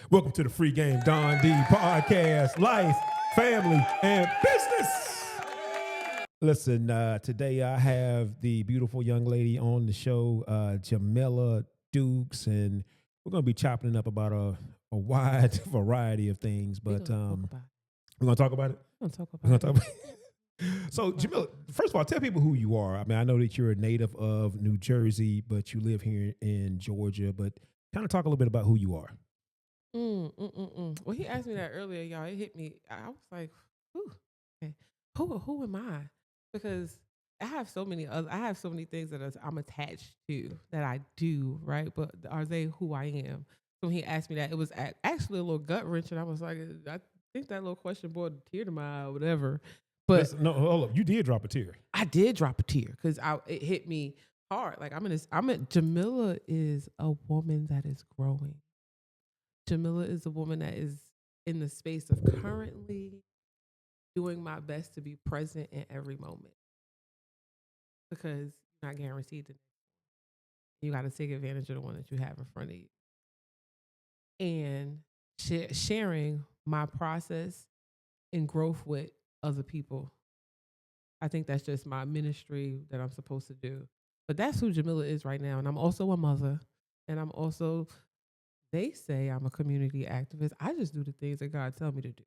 Welcome to the Free Game Don D podcast, life, family, and business. Listen, today I have the beautiful young lady on the show, Jamila Dukes, and we're going to be chopping it up about a wide variety of things. But we're going to talk about it. We're going to talk We're about going to talk about it. So, Jamila, first of all, tell people who you are. I mean, I know that you're a native of New Jersey, but you live here in Georgia. But kind of talk a little bit about who you are. Well, he asked me that earlier, y'all. It hit me. I was like, "Who? Okay. Who am I?" Because I have so many things that I'm attached to that I do, right? But are they who I am? So when he asked me that, it was actually a little gut wrenching. I was like, I think that little question brought a tear to my eye or whatever. But no, hold up. You did drop a tear. I did drop a tear because it hit me hard. Like Jamilah is a woman that is growing. Jamilah is a woman that is in the space of currently doing my best to be present in every moment because you're not guaranteed the next one. You got to take advantage of the one that you have in front of you. And sharing my process and growth with other people. I think that's just my ministry that I'm supposed to do. But that's who Jamilah is right now. And I'm also a mother. And I'm also, they say I'm a community activist. I just do the things that God tell me to do.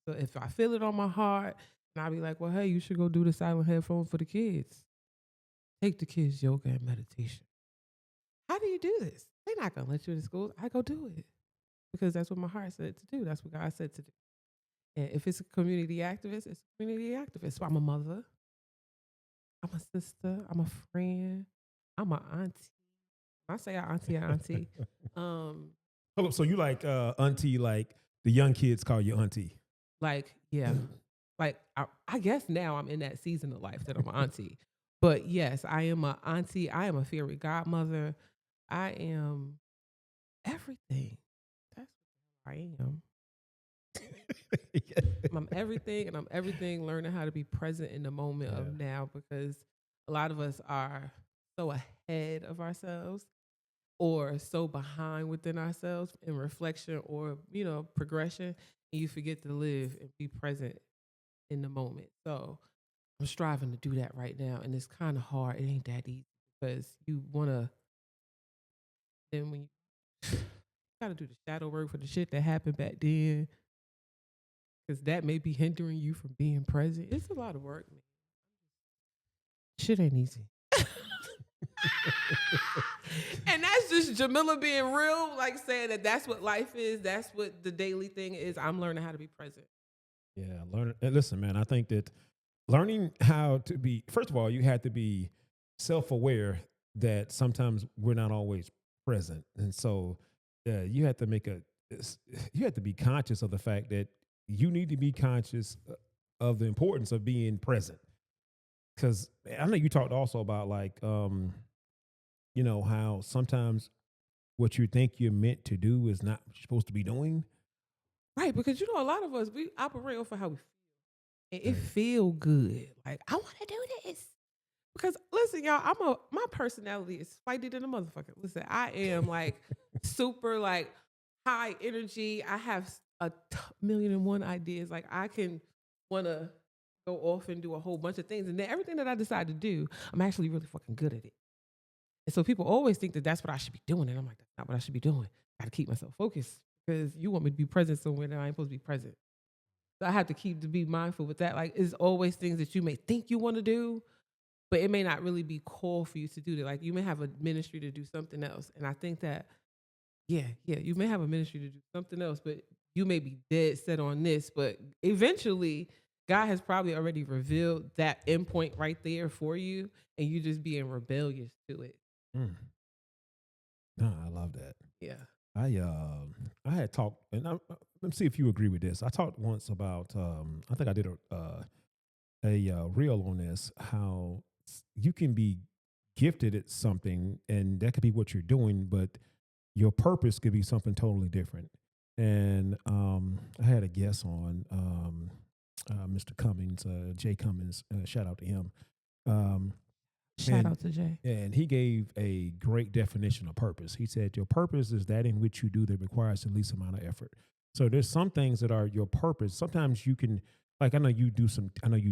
So if I feel it on my heart, and I'll be like, well, hey, you should go do the silent headphone for the kids. Take the kids yoga and meditation. How do you do this? They're not going to let you in the schools. I go do it. Because that's what my heart said to do. That's what God said to do. And if it's a community activist, it's a community activist. So I'm a mother. I'm a sister. I'm a friend. I'm an auntie. I say auntie. Hold up. So you like auntie, like the young kids call you auntie? Like, yeah. Like, I guess now I'm in that season of life that I'm an auntie. But yes, I am an auntie. I am a fairy godmother. I am everything. That's what I am. I'm everything, and I'm everything learning how to be present in the moment of now, because a lot of us are so ahead of ourselves or so behind within ourselves in reflection or, progression, and you forget to live and be present in the moment. So I'm striving to do that right now, and it's kind of hard. It ain't that easy because you want to, then when you got to do the shadow work for the shit that happened back then, because that may be hindering you from being present. It's a lot of work, man. Shit ain't easy. And that's just Jamilah being real, like saying that that's what life is. That's what the daily thing is. I'm learning how to be present. Yeah, learn. And listen, man, I think that learning how to be, first of all, you have to be self-aware that sometimes we're not always present. And so you have to you have to be conscious of the fact that you need to be conscious of the importance of being present. Because I know you talked also about like, how sometimes what you think you're meant to do is not what you're supposed to be doing. Right, because a lot of us, we operate off of how we feel. And it feel good. Like, I want to do this. Because listen, y'all, my personality is flighty than a motherfucker. Listen, I am like super like high energy. I have a million and one ideas. Like, I can want to go off and do a whole bunch of things. And then everything that I decide to do, I'm actually really fucking good at it. And so people always think that that's what I should be doing. And I'm like, that's not what I should be doing. I got to keep myself focused because you want me to be present somewhere that I ain't supposed to be present. So I have to be mindful with that. Like, it's always things that you may think you want to do, but it may not really be called for you to do that. Like, you may have a ministry to do something else. And I think that, you may have a ministry to do something else, but you may be dead set on this. But eventually, God has probably already revealed that endpoint right there for you, and you just being rebellious to it. Mm. No, I love that. Yeah. I had talked, and let me see if you agree with this. I talked once about, I think I did a reel on this, how you can be gifted at something, and that could be what you're doing, but your purpose could be something totally different. And I had a guest on, Mr. Cummings, Jay Cummings, shout out to him. Shout out to Jay. And he gave a great definition of purpose. He said, your purpose is that in which you do that requires the least amount of effort. So there's some things that are your purpose. Sometimes you can, like, I know you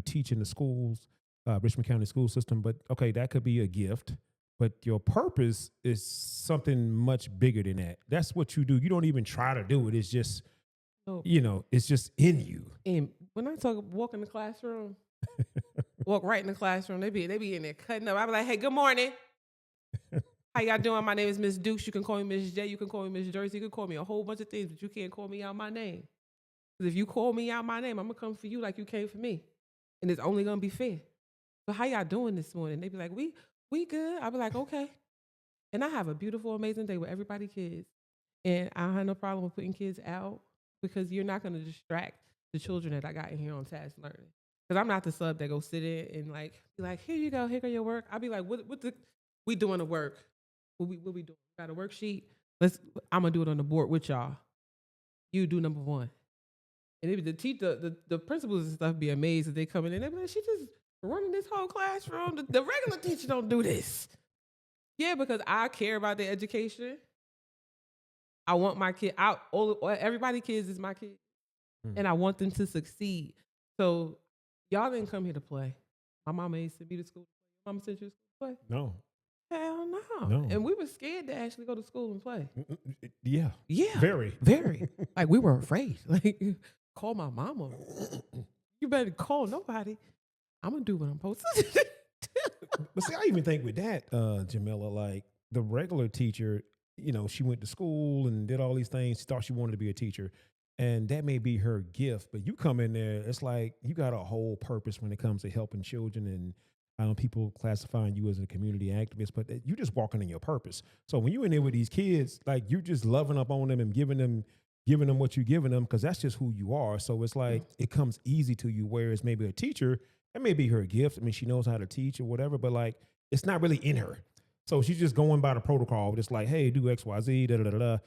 teach in the schools, Richmond County School System, but okay, that could be a gift. But your purpose is something much bigger than that. That's what you do. You don't even try to do it. It's just, it's just in you. And when I walk in the classroom, walk right in the classroom, they be in there cutting up. I be like, hey, good morning. How y'all doing? My name is Miss Dukes. You can call me Miss J. You can call me Miss Jersey. You can call me a whole bunch of things, but you can't call me out my name. Because if you call me out my name, I'm going to come for you like you came for me. And it's only going to be fair. So how y'all doing this morning? They be like, we good. I be like, okay. And I have a beautiful, amazing day with everybody kids. And I don't have no problem with putting kids out because you're not going to distract the children that I got in here on task learning. Because I'm not the sub that go sit in and be like, here you go, here go your work. I'll be like, we doing the work. What we doing? Got a worksheet? I'm gonna do it on the board with y'all. You do number one. And the principals and stuff be amazed if they come in and they be like, she just running this whole classroom. The regular teacher don't do this. Yeah, because I care about their education. I want my kid out. Everybody kids is my kid. And I want them to succeed. So y'all didn't come here to play. My mama ain't sent me to school. Mama sent you to school to play? No. Hell no. And we were scared to actually go to school and play. Yeah. Yeah. Very. Like, we were afraid. Like, call my mama. You better call nobody. I'm going to do what I'm supposed to do. But see, I even think with that, Jamilah, like the regular teacher, she went to school and did all these things. She thought she wanted to be a teacher. And that may be her gift, but you come in there, it's like you got a whole purpose when it comes to helping children, and I know people classifying you as a community activist, but you just walking in your purpose. So when you're in there with these kids, like you're just loving up on them and giving them what you're giving them, because that's just who you are. So it's like it comes easy to you, whereas maybe a teacher, that may be her gift. I mean, she knows how to teach or whatever, but like it's not really in her. So she's just going by the protocol, just like, hey, do X, Y, Z, da da da da.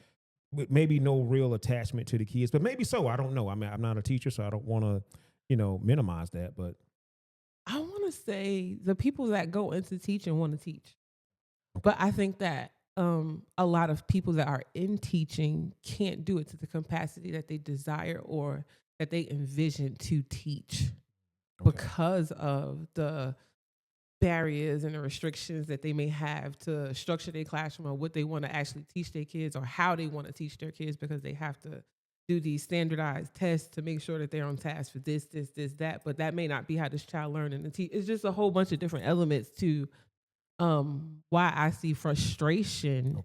With maybe no real attachment to the kids, but maybe so. I don't know. I mean, I'm not a teacher, so I don't want to, minimize that. But I want to say the people that go into teaching want to teach, but I think that a lot of people that are in teaching can't do it to the capacity that they desire or that they envision to teach because of the barriers and the restrictions that they may have to structure their classroom or what they want to actually teach their kids or how they want to teach their kids, because they have to do these standardized tests to make sure that they're on task for this, that. But that may not be how this child learns. And it's just a whole bunch of different elements to why I see frustration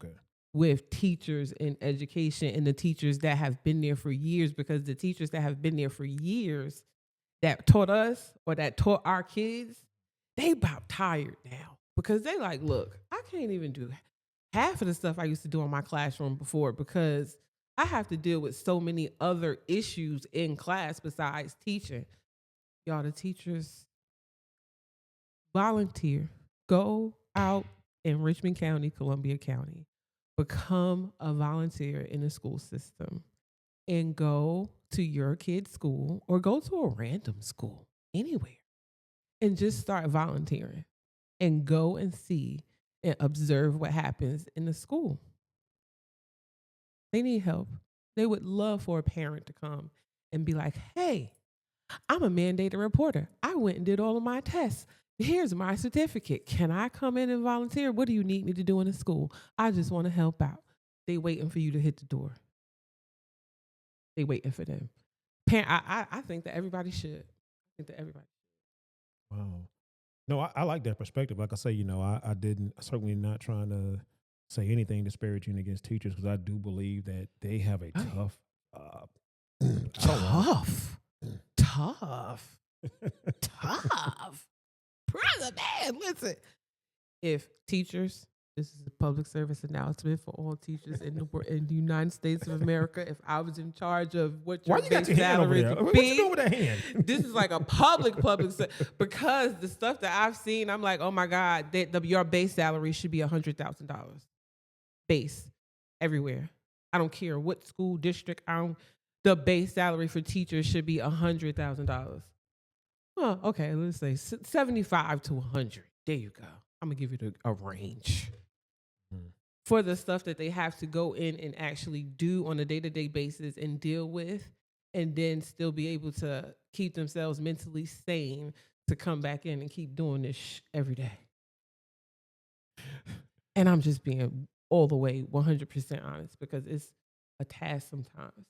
with teachers in education and the teachers that have been there for years, because the teachers that have been there for years that taught us or that taught our kids, they about tired now, because they like, look, I can't even do half of the stuff I used to do in my classroom before because I have to deal with so many other issues in class besides teaching. Y'all, the teachers, volunteer. Go out in Richmond County, Columbia County. Become a volunteer in the school system and go to your kid's school or go to a random school anywhere. And just start volunteering and go and see and observe what happens in the school. They need help. They would love for a parent to come and be like, hey, I'm a mandated reporter. I went and did all of my tests. Here's my certificate. Can I come in and volunteer? What do you need me to do in the school? I just want to help out. They waiting for you to hit the door. They waiting for them. I think that everybody should. I think that everybody. Wow. No, I like that perspective. Like I say, I didn't, certainly not trying to say anything disparaging against teachers, because I do believe that they have a tough, tough. Brother, man, listen. If teachers, this is a public service announcement for all teachers in the United States of America. If I was in charge of what your base salary would be, what you doing with that hand? This is like a public because the stuff that I've seen, I'm like, oh my God, your base salary should be $100,000 base everywhere. I don't care what school district. The base salary for teachers should be $100,000. Well, okay, let's say 75 to 100. There you go. I'm gonna give you a range Mm. for the stuff that they have to go in and actually do on a day-to-day basis and deal with, and then still be able to keep themselves mentally sane to come back in and keep doing this every day. And I'm just being all the way 100% honest because it's a task sometimes.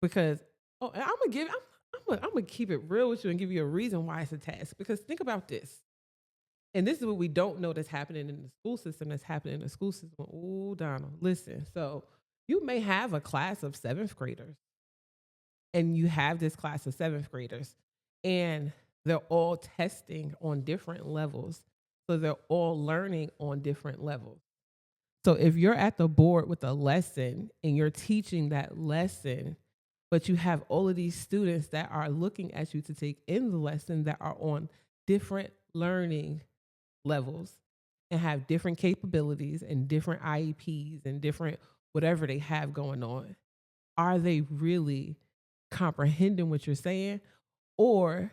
Because and I'm gonna keep it real with you and give you a reason why it's a task. Because think about this, and this is what we don't know that's happening in the school system. That's happening in the school system. Oh, Donald, listen. So you may have a class of 7th graders, and you have this class of 7th graders, and they're all testing on different levels. So they're all learning on different levels. So if you're at the board with a lesson and you're teaching that lesson, but you have all of these students that are looking at you to take in the lesson that are on different learning levels and have different capabilities and different IEPs and different whatever they have going on, are they really comprehending what you're saying? Or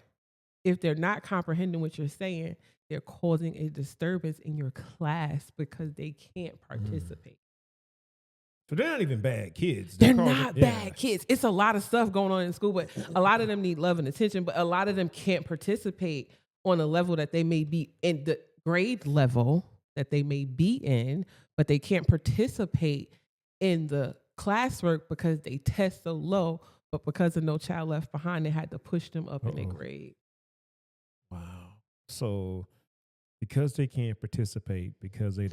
if they're not comprehending what you're saying, they're causing a disturbance in your class because they can't participate. So they're not even bad kids. They're not bad kids. It's a lot of stuff going on in school, but a lot of them need love and attention, but a lot of them can't participate on a level that they may be in, the grade level that they may be in, but they can't participate in the classwork because they test so low, but because of No Child Left Behind, they had to push them up in their grade. Wow. So because they can't participate, because they're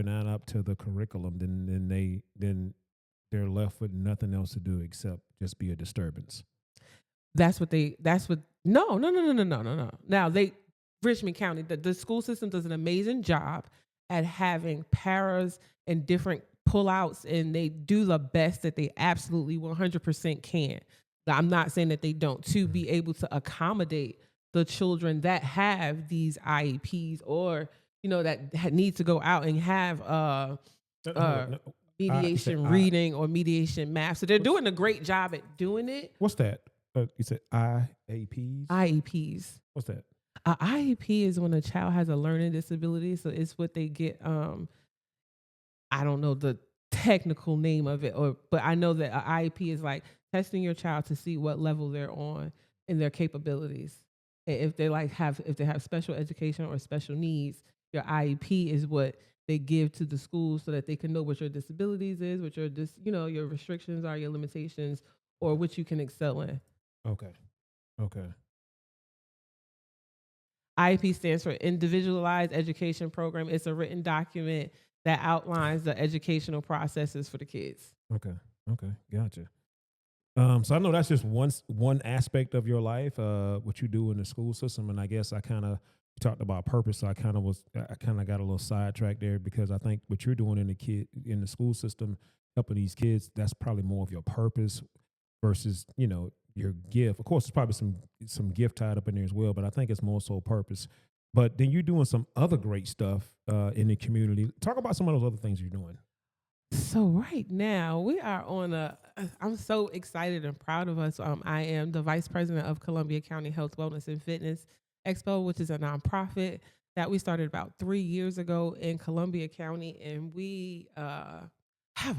not up to the curriculum, then they're left with nothing else to do except just be a disturbance. No. Now Richmond County, the school system does an amazing job at having paras and different pullouts, and they do the best that they absolutely 100% can. I'm not saying that they don't, to be able to accommodate the children that have these IEPs or, that need to go out and have mediation reading or mediation math. So they're doing a great job at doing it. What's that? You said IEPs? IEPs. What's that? IEP is when a child has a learning disability. So it's what they get. I don't know the technical name of it, but I know that an IEP is like testing your child to see what level they're on and their capabilities. If they have special education or special needs, your IEP is what they give to the school so that they can know what your disabilities is, what your your restrictions are, your limitations, or what you can excel in. Okay. IEP stands for Individualized Education Program. It's a written document that outlines the educational processes for the kids. Okay. Gotcha. So I know that's just one aspect of your life, what you do in the school system, and I guess I kind of talked about purpose. So I kind of got a little sidetracked there because I think what you're doing in the school system, helping these kids, that's probably more of your purpose versus your gift. Of course, there's probably some gift tied up in there as well, but I think it's more so purpose. But then you're doing some other great stuff in the community. Talk about some of those other things you're doing. So right now we are on I'm so excited and proud of us. I am the vice president of Columbia County Health, Wellness, and Fitness Expo, which is a nonprofit that we started about 3 years ago in Columbia County. And we have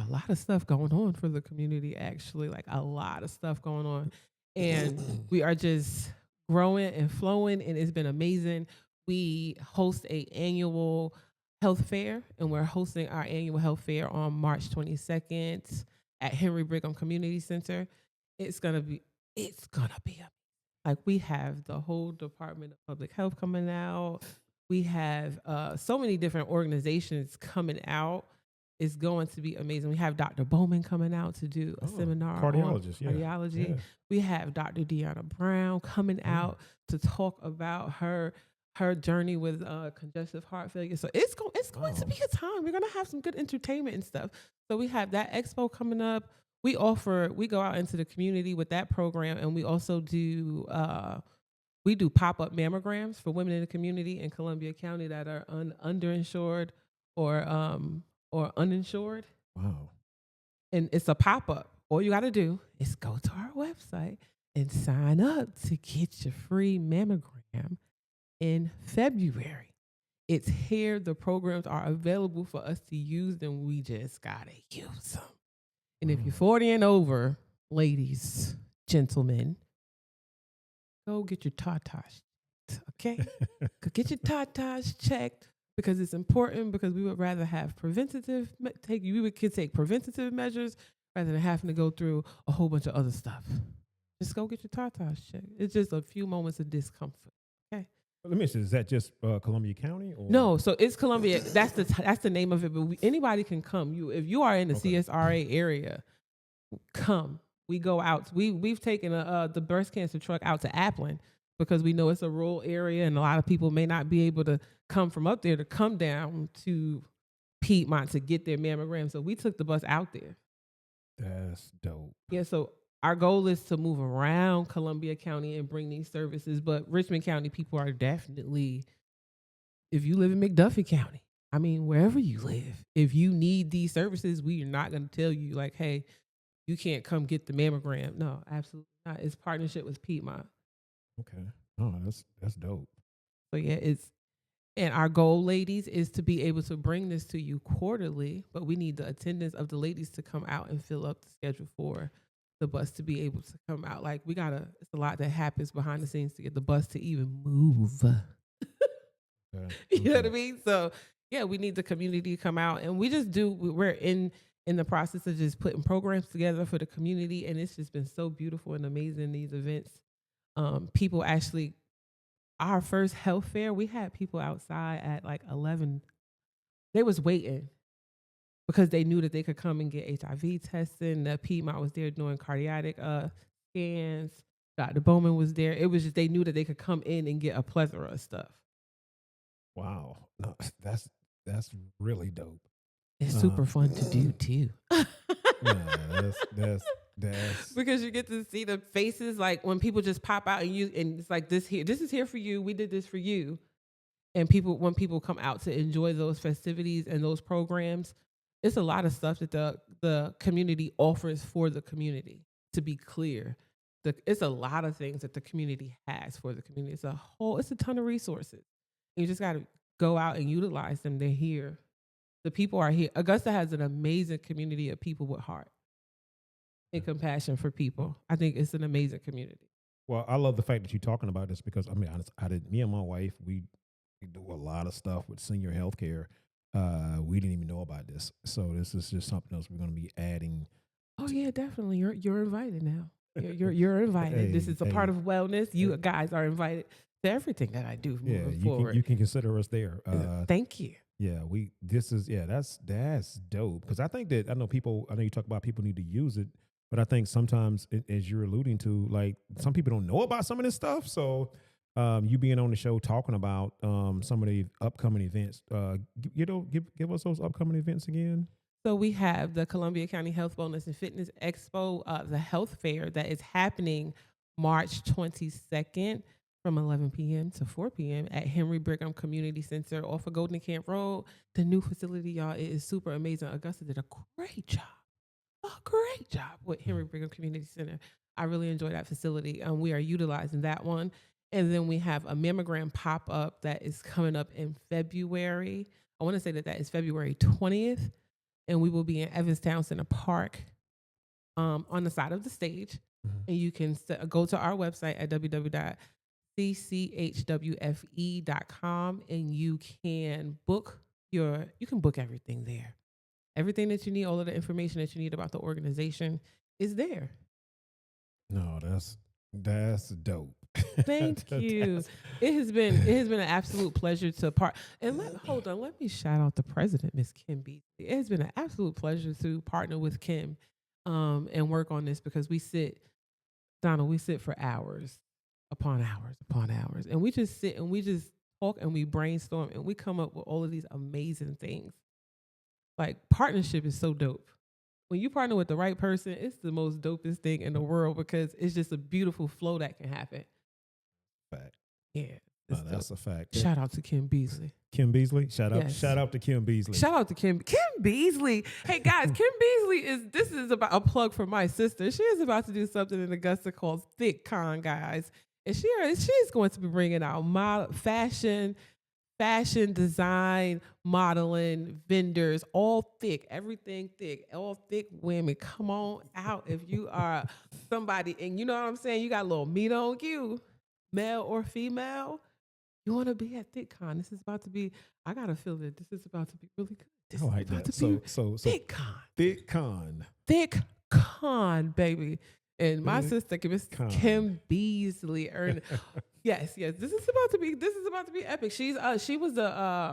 a lot of stuff going on for the community, actually, like a lot of stuff going on. And we are just growing and flowing, and it's been amazing. We host an annual health fair, and we're hosting our annual health fair on March 22nd at Henry Brigham Community Center. It's gonna be like, we have the whole Department of Public Health coming out. We have so many different organizations coming out. It's going to be amazing. We have Dr. Bowman coming out to do a seminar on cardiology. Yeah. We have Dr. Deanna Brown coming out to talk about her journey with congestive heart failure. So it's going to be a time. We're going to have some good entertainment and stuff. So we have that expo coming up. We go out into the community with that program, and we also do pop-up mammograms for women in the community in Columbia County that are underinsured or uninsured. Wow. And it's a pop-up. All you got to do is go to our website and sign up to get your free mammogram in February. It's here. The programs are available for us to use them. We just gotta use them. And if you're 40 and over, ladies, gentlemen, go get your tatas, okay? Go get your tatas checked because it's important. Because we would rather have we could take preventative measures rather than having to go through a whole bunch of other stuff. Just go get your tatas checked. It's just a few moments of discomfort. Okay. Let me ask you, is that just Columbia County? Or? No, so it's Columbia. That's the name of it. But anybody can come. If you are in the CSRA area, come. We go out. We've taken the breast cancer truck out to Appleton because we know it's a rural area and a lot of people may not be able to come from up there to come down to Piedmont to get their mammogram. So we took the bus out there. That's dope. Yeah. So our goal is to move around Columbia County and bring these services, but Richmond County people are definitely, if you live in McDuffie County, I mean, wherever you live, if you need these services, we are not going to tell you like, hey, you can't come get the mammogram. No, absolutely not. It's partnership with Piedmont. Okay. Oh, that's dope. So yeah, and our goal, ladies, is to be able to bring this to you quarterly, but we need the attendance of the ladies to come out and fill up the schedule for the bus to be able to come out. Like it's a lot that happens behind the scenes to get the bus to even move. Okay. You know what I mean? So yeah, we need the community to come out, and we're in the process of just putting programs together for the community, and it's just been so beautiful and amazing, these events. People actually, our first health fair, we had people outside at like 11. They was waiting because they knew that they could come and get HIV testing. The Piedmont was there doing cardiac scans. Dr. Bowman was there. It was just, they knew that they could come in and get a plethora of stuff. Wow. No, that's really dope. It's super fun to do too. Yeah, that's because you get to see the faces, like when people just pop out and it's like this is here for you. We did this for you. And when people come out to enjoy those festivities and those programs, it's a lot of stuff that the community offers for the community. To be clear, it's a lot of things that the community has for the community. It's a ton of resources. You just got to go out and utilize them. They're here. The people are here. Augusta has an amazing community of people with heart and compassion for people. I think it's an amazing community. Well, I love the fact that you're talking about this because me and my wife, we do a lot of stuff with senior health care. We didn't even know about this. So this is just something else we're going to be adding. Oh yeah, definitely. You're invited now. You're invited. This is a part of wellness. You guys are invited to everything that I do moving forward. You can consider us there. Thank you. Yeah, that's dope. Because I know you talk about people need to use it, but I think sometimes, as you're alluding to, like some people don't know about some of this stuff. So you being on the show talking about some of the upcoming events, give us those upcoming events again. So we have the Columbia County Health, Wellness, and Fitness Expo, the health fair that is happening March 22nd from 11 p.m. to 4 p.m. at Henry Brigham Community Center off of Golden Camp Road. The new facility, y'all, it is super amazing. Augusta did a great job with Henry Brigham Community Center. I really enjoy that facility. We are utilizing that one. And then we have a mammogram pop-up that is coming up in February. I want to say that is February 20th. And we will be in Evanstown Center Park on the side of the stage. Mm-hmm. And you can go to our website at www.cchwfe.com and you can book everything there. Everything that you need, all of the information that you need about the organization is there. No, that's dope. Thank you. It has been an absolute pleasure to and let me shout out the president, Miss Kim Beasley. It has been an absolute pleasure to partner with Kim and work on this because we sit for hours upon hours upon hours. And we just sit and we just talk and we brainstorm and we come up with all of these amazing things. Like partnership is so dope. When you partner with the right person, it's the most dopest thing in the world because it's just a beautiful flow that can happen. Fact. Yeah. That's a fact. Shout out to Kim Beasley. Kim Beasley? Shout out to Kim Beasley. Shout out to Kim Beasley. Hey guys, Kim Beasley this is about a plug for my sister. She is about to do something in Augusta called ThickCon, guys. And she's going to be bringing out fashion fashion, design, modeling, vendors, all thick, everything thick, all thick women. Come on out if you are somebody, and you know what I'm saying? You got a little meat on you, male or female. You want to be at ThickCon. This is about to be, I got to feel that this is about to be really good. This I like is about that. to be So ThickCon. ThickCon. ThickCon, baby. And my Thick sister, Miss con. Kim Beasley, earned. Yes. This is about to be epic. She was the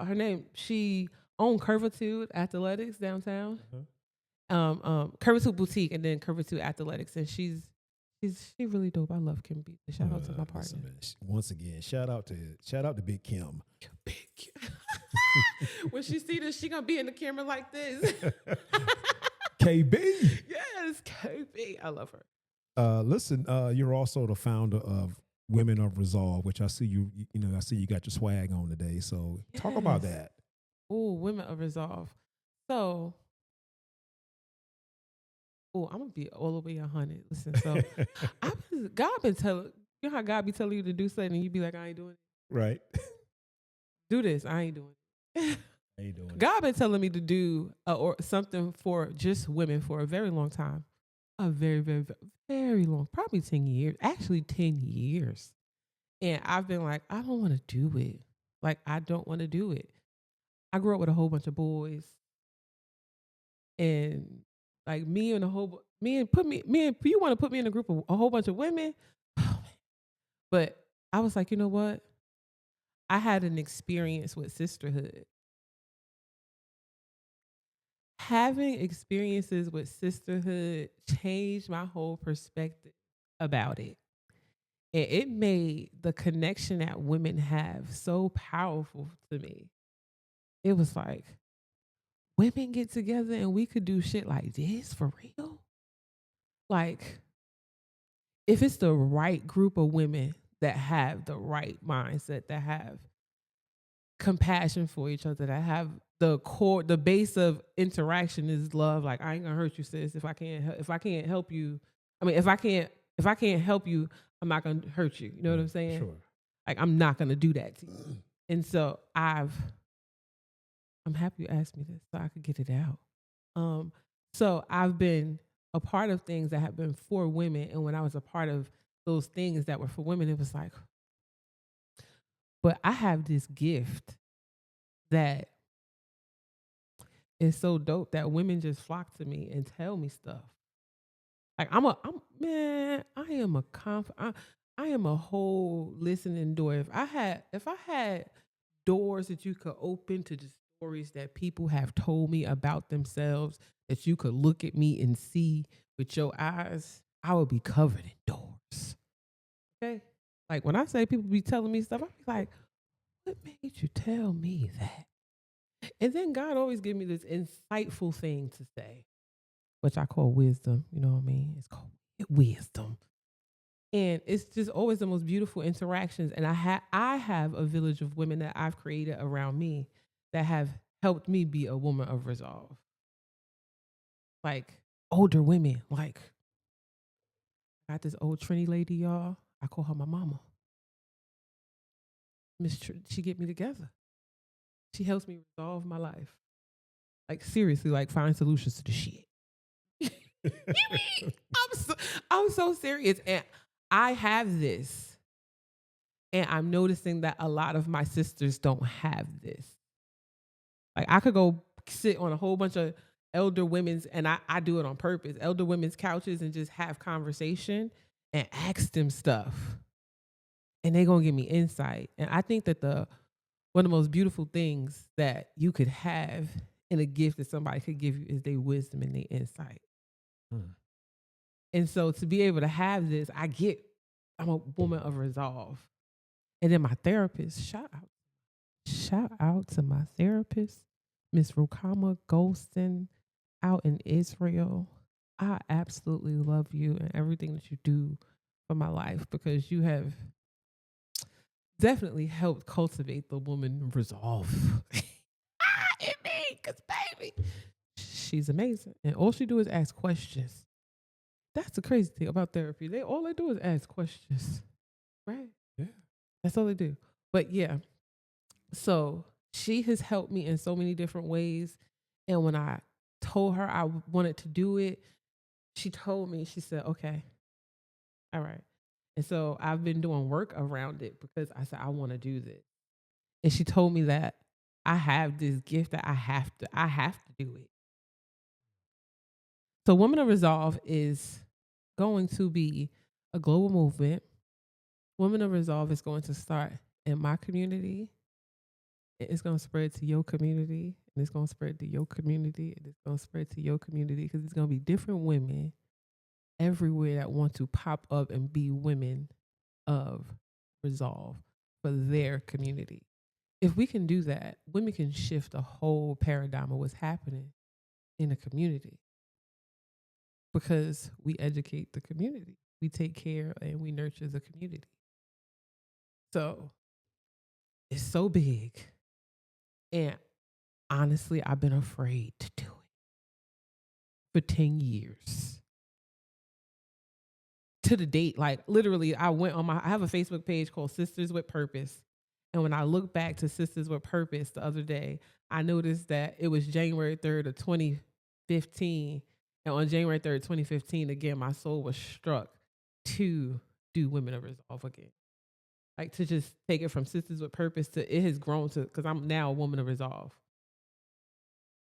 her name. She owned Curvitude Athletics downtown. Curvitude Boutique and then Curvitude Athletics, and she really dope. I love Kim Beasley. Shout out to my partner. Listen, man, once again, shout out to Big Kim. Big Kim. When she see this, she gonna be in the camera like this. KB. Yes, KB. I love her. Listen, you're also the founder of Women of Resolve, which I see I see you got your swag on today. So talk about that. Oh, Women of Resolve. So, I'm gonna be all the way 100. Listen, so God been telling you know how God be telling you to do something, and you be like, I ain't doing it. Right. Do this. I ain't doing it. I ain't doing it. God been telling me to do or something for just women for a very long time. A very, very, very long, probably 10 years. Actually, 10 years. And I've been like, I don't want to do it. Like, I don't want to do it. I grew up with a whole bunch of boys. And like you want to put me in a group of a whole bunch of women. But I was like, you know what? I had an experience with sisterhood. Having experiences with sisterhood changed my whole perspective about it. And it made the connection that women have so powerful to me. It was like, women get together and we could do shit like this for real? Like, if it's the right group of women that have the right mindset, that have compassion for each other, that have the base of interaction is love. Like, I ain't gonna hurt you, sis. If I can't help you, if I can't help you, I'm not gonna hurt you. You know what I'm saying? Sure. Like, I'm not gonna do that to you. And so I'm happy you asked me this so I could get it out. So I've been a part of things that have been for women, and when I was a part of those things that were for women, it was like, but I have this gift that is so dope that women just flock to me and tell me stuff. Like, I am a whole listening door. If I had doors that you could open to the stories that people have told me about themselves, that you could look at me and see with your eyes, I would be covered in doors. Okay? Like, when I say people be telling me stuff, I be like, what made you tell me that? And then God always give me this insightful thing to say, which I call wisdom. You know what I mean? It's called wisdom. And it's just always the most beautiful interactions. And I have a village of women that I've created around me that have helped me be a woman of resolve. Like, older women. Like, I got this old Trini lady, y'all. I call her my mama. She get me together. She helps me resolve my life. Like, seriously, like, find solutions to the shit. I'm so serious. And I have this. And I'm noticing that a lot of my sisters don't have this. Like, I could go sit on a whole bunch of elder women's, and I do it on purpose, elder women's couches, and just have conversation and ask them stuff. And they're going to give me insight. And I think that one of the most beautiful things that you could have in a gift that somebody could give you is their wisdom and their insight. And so to be able to have this, I'm a woman of resolve. And then my therapist, shout out to my therapist, Miss Rukama Golston out in Israel. I absolutely love you and everything that you do for my life, because you have definitely helped cultivate the woman resolve in me. Because, baby, she's amazing. And all she do is ask questions. That's the crazy thing about therapy. All they do is ask questions. Right? Yeah. That's all they do. But yeah, So she has helped me in so many different ways. And when I told her I wanted to do it, she told me, she said, okay, all right. And so I've been doing work around it because I said, I want to do this. And she told me that I have this gift that I have to do it. So Women of Resolve is going to be a global movement. Women of Resolve is going to start in my community. It's going to spread to your community, and it's going to spread to your community, and it's going to spread to your community because it's going to be different women everywhere that want to pop up and be women of resolve for their community. If we can do that, women can shift the whole paradigm of what's happening in a community because we educate the community. We take care and we nurture the community. So it's so big. And honestly, I've been afraid to do it for 10 years. To the date, like literally, I have a Facebook page called Sisters with Purpose. And when I look back to Sisters with Purpose the other day, I noticed that it was January 3rd of 2015. And on January 3rd, 2015, again, my soul was struck to do Women of Resolve again. Like to just take it from Sisters with Purpose to it has grown to, because I'm now a Woman of Resolve.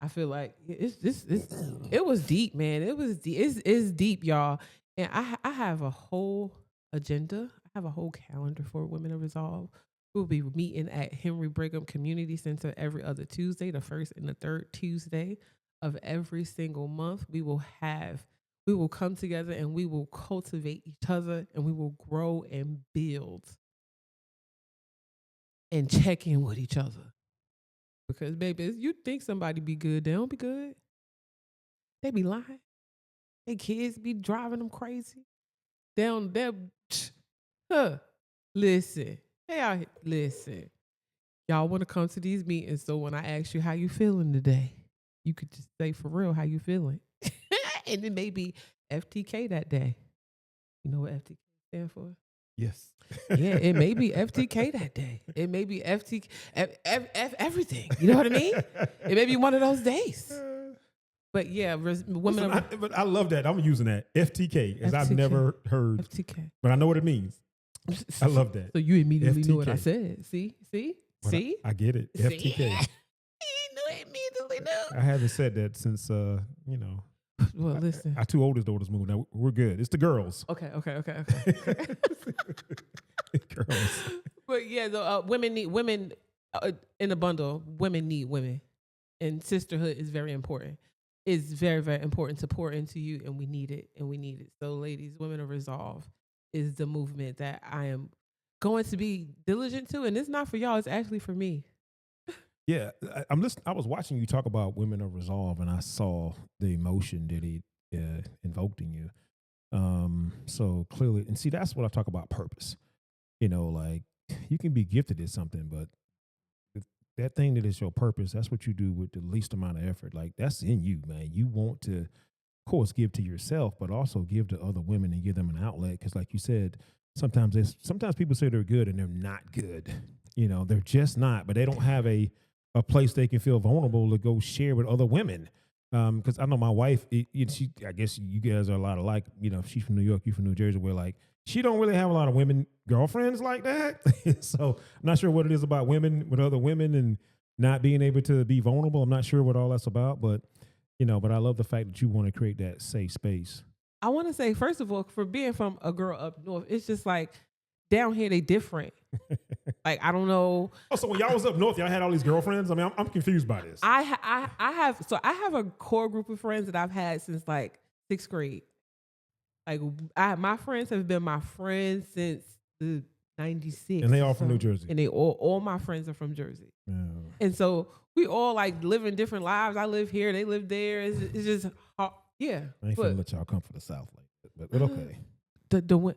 I feel like it was deep, man. It was deep. It's deep, y'all. And I have a whole agenda. I have a whole calendar for Women of Resolve. We'll be meeting at Henry Brigham Community Center every other Tuesday, the first and the third Tuesday of every single month. We will come together and we will cultivate each other and we will grow and build and check in with each other. Because, baby, you think somebody be good, they don't be good. They be lying. Their kids be driving them crazy. Listen. They out here. Listen. Y'all want to come to these meetings, so when I ask you how you feeling today, you could just say for real how you feeling. And it may be FTK that day. You know what FTK stand for? Yes. Yeah, it may be FTK that day. It may be FTK, everything. You know what I mean? It may be one of those days. But yeah, women. But I love that. I'm using that FTK, as I've never heard FTK, but I know what it means. I love that. So you immediately FTK. knew what I said. See. I get it. FTK. You immediately knew. I haven't said that since Well, listen. Our two oldest daughters moved. Now we're good. It's the girls. Okay. Girls. But yeah, women need women in a bundle. Women need women, and sisterhood is very important. It's very, very important to pour into you, and we need it. So, ladies, Women of Resolve is the movement that I am going to be diligent to, and it's not for y'all. It's actually for me. Yeah, I'm listening. I was watching you talk about Women of Resolve, and I saw the emotion that it invoked in you. So clearly, and see, that's what I talk about purpose. Like you can be gifted at something, but that thing that is your purpose, that's what you do with the least amount of effort. Like that's in you, man. You want to, of course, give to yourself, but also give to other women and give them an outlet. Because like you said, sometimes people say they're good and they're not good. They're just not, but they don't have a place they can feel vulnerable to go share with other women. Because I know my wife, I guess you guys are a lot alike. She's from New York, you from New Jersey. We're like, she don't really have a lot of women girlfriends like that. So I'm not sure what it is about women with other women and not being able to be vulnerable. I'm not sure what all that's about, but I love the fact that you want to create that safe space. I want to say, first of all, for being from a girl up north, it's just like down here they different. Like I don't know. Oh, so when y'all was up north, y'all had all these girlfriends? I mean, I'm confused by this. I have a core group of friends that I've had since like 6th grade. Like my friends have been my friends since the 96. And they all from New Jersey. And they all my friends are from Jersey. Yeah. And so we all like living different lives. I live here, they live there. It's just yeah. I ain't finna let y'all come from the South like that, but okay. The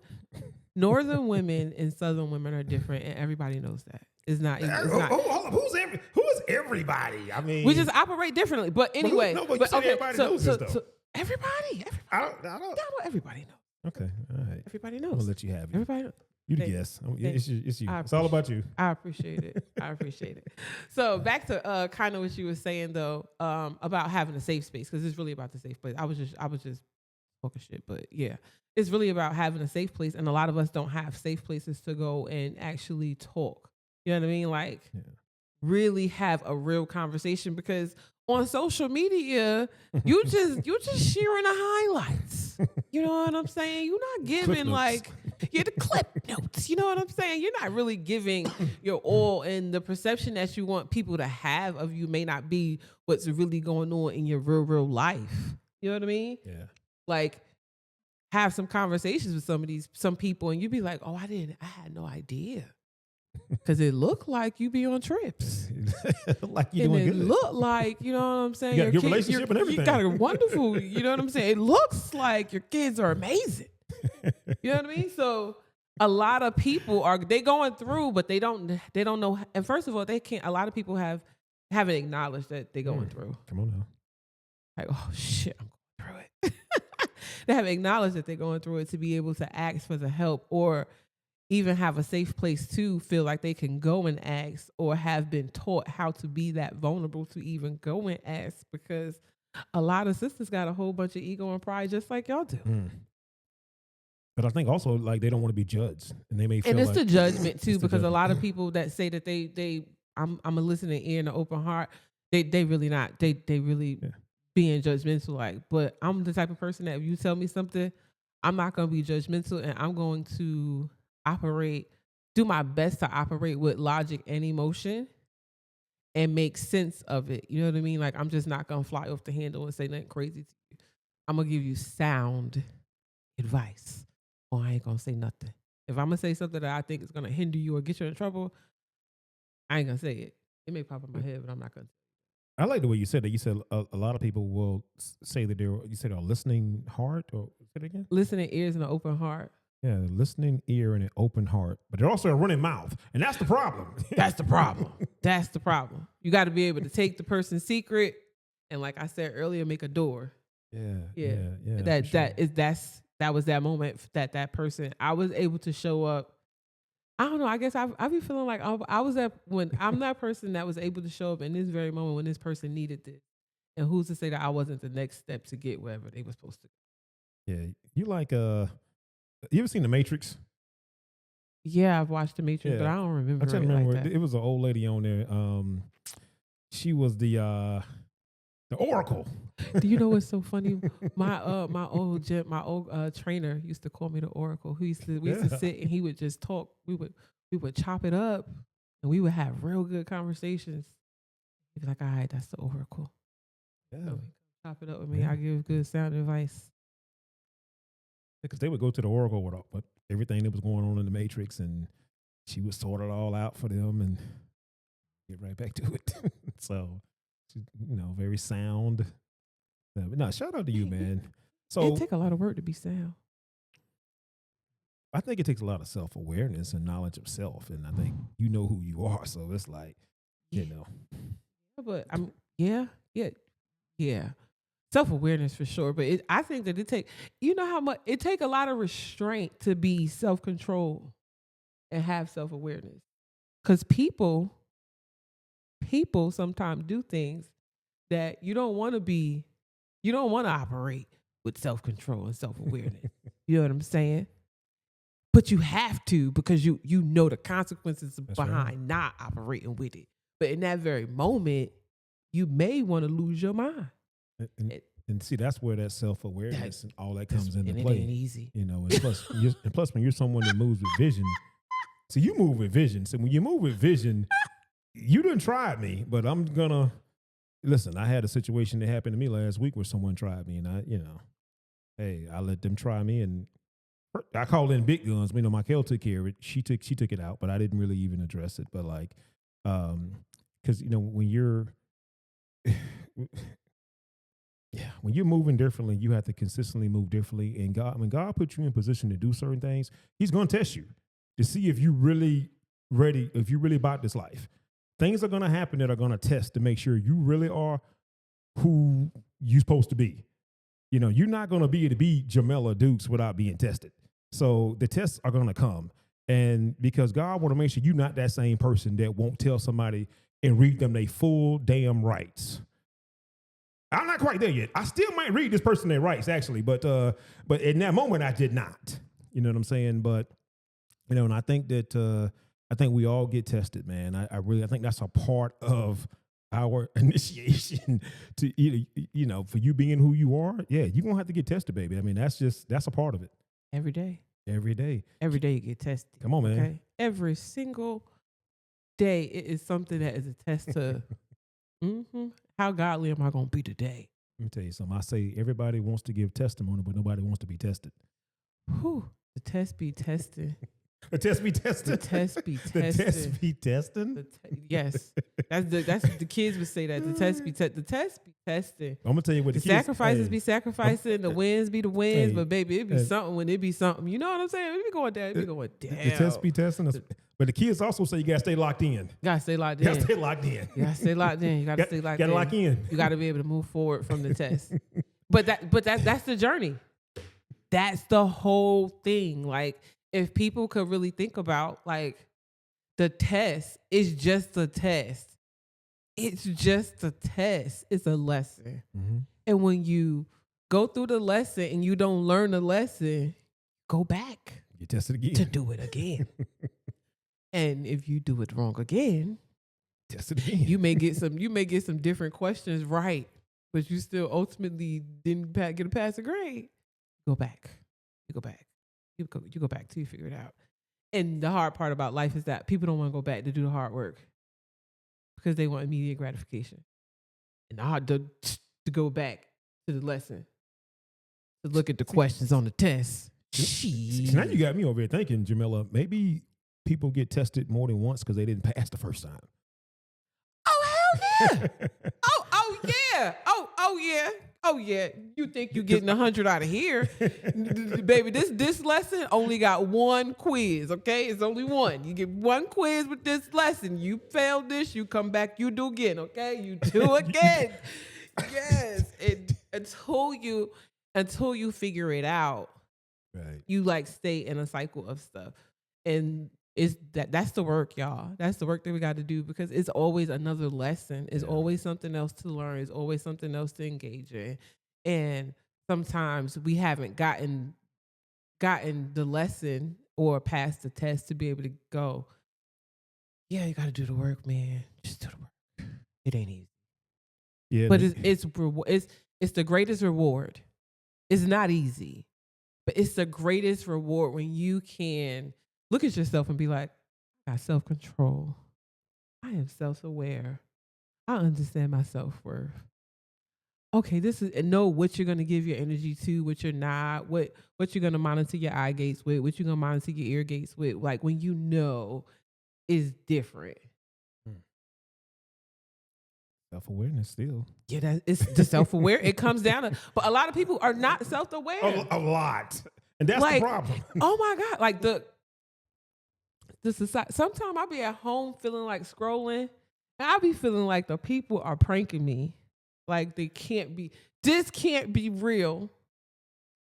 northern women and southern women are different, and everybody knows that. It's not. Who is everybody? I mean, we just operate differently. But anyway, everybody knows this though. So everybody. I don't. Everybody knows. Okay, all right. Everybody knows. I'm gonna let you have it. Everybody knows. You the guest. It's you. It's all about you. I appreciate it. I appreciate it. So back to kind of what you were saying though, about having a safe space, because it's really about the safe place. I was just talking shit, but yeah, it's really about having a safe place, and a lot of us don't have safe places to go and actually talk. You know what I mean? Like really have a real conversation, because on social media, you just sharing the highlights. You know what I'm saying? You're not giving like the clip notes. You know what I'm saying? You're not really giving your all, and the perception that you want people to have of you may not be what's really going on in your real life. You know what I mean? Yeah. Like have some conversations with some people, and you'd be like, oh, I had no idea. Because it looked like you be on trips. Like you and doing it good. looked like, you know what I'm saying? You got a good relationship and everything. You got a wonderful, you know what I'm saying? It looks like your kids are amazing. You know what I mean? So a lot of people they going through, but they don't know. And first of all, a lot of people haven't acknowledged that they're going through. Come on now. Like, oh shit, I'm going through it. They haven't acknowledged that they're going through it to be able to ask for the help, or even have a safe place to feel like they can go and ask, or have been taught how to be that vulnerable to even go and ask, because a lot of sisters got a whole bunch of ego and pride just like y'all do. But I think also like they don't want to be judged, and they may feel and it's like the judgment too, because a judgment. lot of people that say that I'm a listening ear and an open heart, they really not, they really being judgmental. Like, but I'm the type of person that if you tell me something, I'm not going to be judgmental, and I'm going to do my best to operate with logic and emotion and make sense of it. You know what I mean? Like, I'm just not going to fly off the handle and say nothing crazy to you. I'm going to give you sound advice, or I ain't going to say nothing. If I'm going to say something that I think is going to hinder you or get you in trouble, I ain't going to say it. It may pop in my head, but I'm not going to. I like the way you said that. You said a lot of people will say that they're listening heart, or say it again? Listening ears and an open heart. Yeah, listening ear and an open heart, but they're also a running mouth, and that's the problem. That's the problem. That's the problem. You got to be able to take the person's secret, and like I said earlier, make a door. Yeah. That was that moment that person, I was able to show up. I don't know. I guess I be feeling like I was when I'm that person that was able to show up in this very moment when this person needed this, and who's to say that I wasn't the next step to get wherever they were supposed to. Yeah, you like you ever seen The Matrix? Yeah, I've watched The Matrix, but I don't remember. I'm trying to remember. Like that. It was an old lady on there. She was the Oracle. Do you know what's so funny? My old trainer used to call me the Oracle. We used to sit and he would just talk. We would chop it up, and we would have real good conversations. He'd be like, "All right, that's the Oracle." Yeah, so chop it up with me. I give good sound advice. Because they would go to the Oracle with everything that was going on in the Matrix, and she would sort it all out for them and get right back to it. So, very sound. But no, shout out to you, man. So it takes a lot of work to be sound. I think it takes a lot of self-awareness and knowledge of self, and I think you know who you are. So it's like, But yeah. Self-awareness for sure, but I think that it take, how much it take a lot of restraint to be self-control and have self-awareness, because people sometimes do things that you don't want to operate with self-control and self-awareness. You know what I'm saying? But you have to, because you know the consequences behind not operating with it. But in that very moment, you may want to lose your mind. And see, that's where that self-awareness and all that comes into play. It ain't easy. And plus, when you're someone that moves with vision, so you move with vision. So when you move with vision, you done tried me, but I'm gonna listen. I had a situation that happened to me last week where someone tried me, and I let them try me, and I called in big guns. My Kel took care of it. She took it out, but I didn't really even address it. But because when you're when you're moving differently, you have to consistently move differently. And when God puts you in position to do certain things, He's going to test you to see if you're really ready, if you're really about this life. Things are going to happen that are going to test to make sure you really are who you're supposed to be. You're not going to be able to be Jamila Dukes without being tested. So the tests are going to come. And because God want to make sure you're not that same person that won't tell somebody and read them their full damn rights. I'm not quite there yet. I still might read this person their rights, actually, but in that moment I did not. You know what I'm saying? But and I think that I think we all get tested, man. I think that's a part of our initiation to for you being who you are. Yeah, you're gonna have to get tested, baby. I mean, that's a part of it. Every day. Every day. Every day you get tested. Come on, man. Okay? Every single day it is something that is a test to how godly am I gonna be today? Let me tell you something. I say everybody wants to give testimony, but nobody wants to be tested. Whew. The test be tested. The test be tested. The test be tested. The test be testing. Yes, that's the kids would say that. The test be tested. I'm gonna tell you what the kids, sacrifices be sacrificing. The wins be the wins. Hey, but baby, it be something when it be something. You know what I'm saying? It be going down. It be going down. The test be testing. But the kids also say you gotta stay locked in. You gotta stay locked in. You gotta stay locked in. You gotta stay locked in. You gotta stay locked in. Gotta lock in. You gotta be able to move forward from the test. But that's the journey. That's the whole thing. Like, if people could really think about, like, the test is just a test. It's just a test. It's a lesson. Mm-hmm. And when you go through the lesson and you don't learn the lesson, go back. You test it again. To do it again. And if you do it wrong again, test it again. You may get some different questions right, but you still ultimately didn't get a passing grade. Go back. You go back. You go back till you figure it out. And the hard part about life is that people don't want to go back to do the hard work because they want immediate gratification. And hard to go back to the lesson, to look at the questions on the test. Now you got me over here thinking, Jamilah, maybe people get tested more than once because they didn't pass the first time. Oh, hell yeah. oh yeah. Oh yeah. Oh yeah. You think you're getting 100 out of here. Baby, this lesson only got one quiz, okay? It's only one. You get one quiz with this lesson. You failed this, you come back, you do again, okay? You do again. Yes. And until you figure it out, right, you like stay in a cycle of stuff. And that's the work, y'all. That's the work that we got to do, because it's always another lesson. It's always something else to learn. It's always something else to engage in. And sometimes we haven't gotten the lesson or passed the test to be able to go, yeah, you got to do the work, man. Just do the work. It ain't easy. Yeah, but it's the greatest reward. It's not easy, but it's the greatest reward when you can look at yourself and be like, I got self-control. I am self-aware. I understand my self-worth. Okay, and know what you're going to give your energy to, what you're not, what you're going to monitor your eye gates with, what you're going to monitor your ear gates with. Like, when you know is different. Self-awareness still. Yeah, it's the self-aware. It comes down to, but a lot of people are not self-aware. A lot. And that's the problem. Oh my God. Like the society. Sometimes I'll be at home feeling like scrolling, and I'll be feeling like the people are pranking me. Like this can't be real.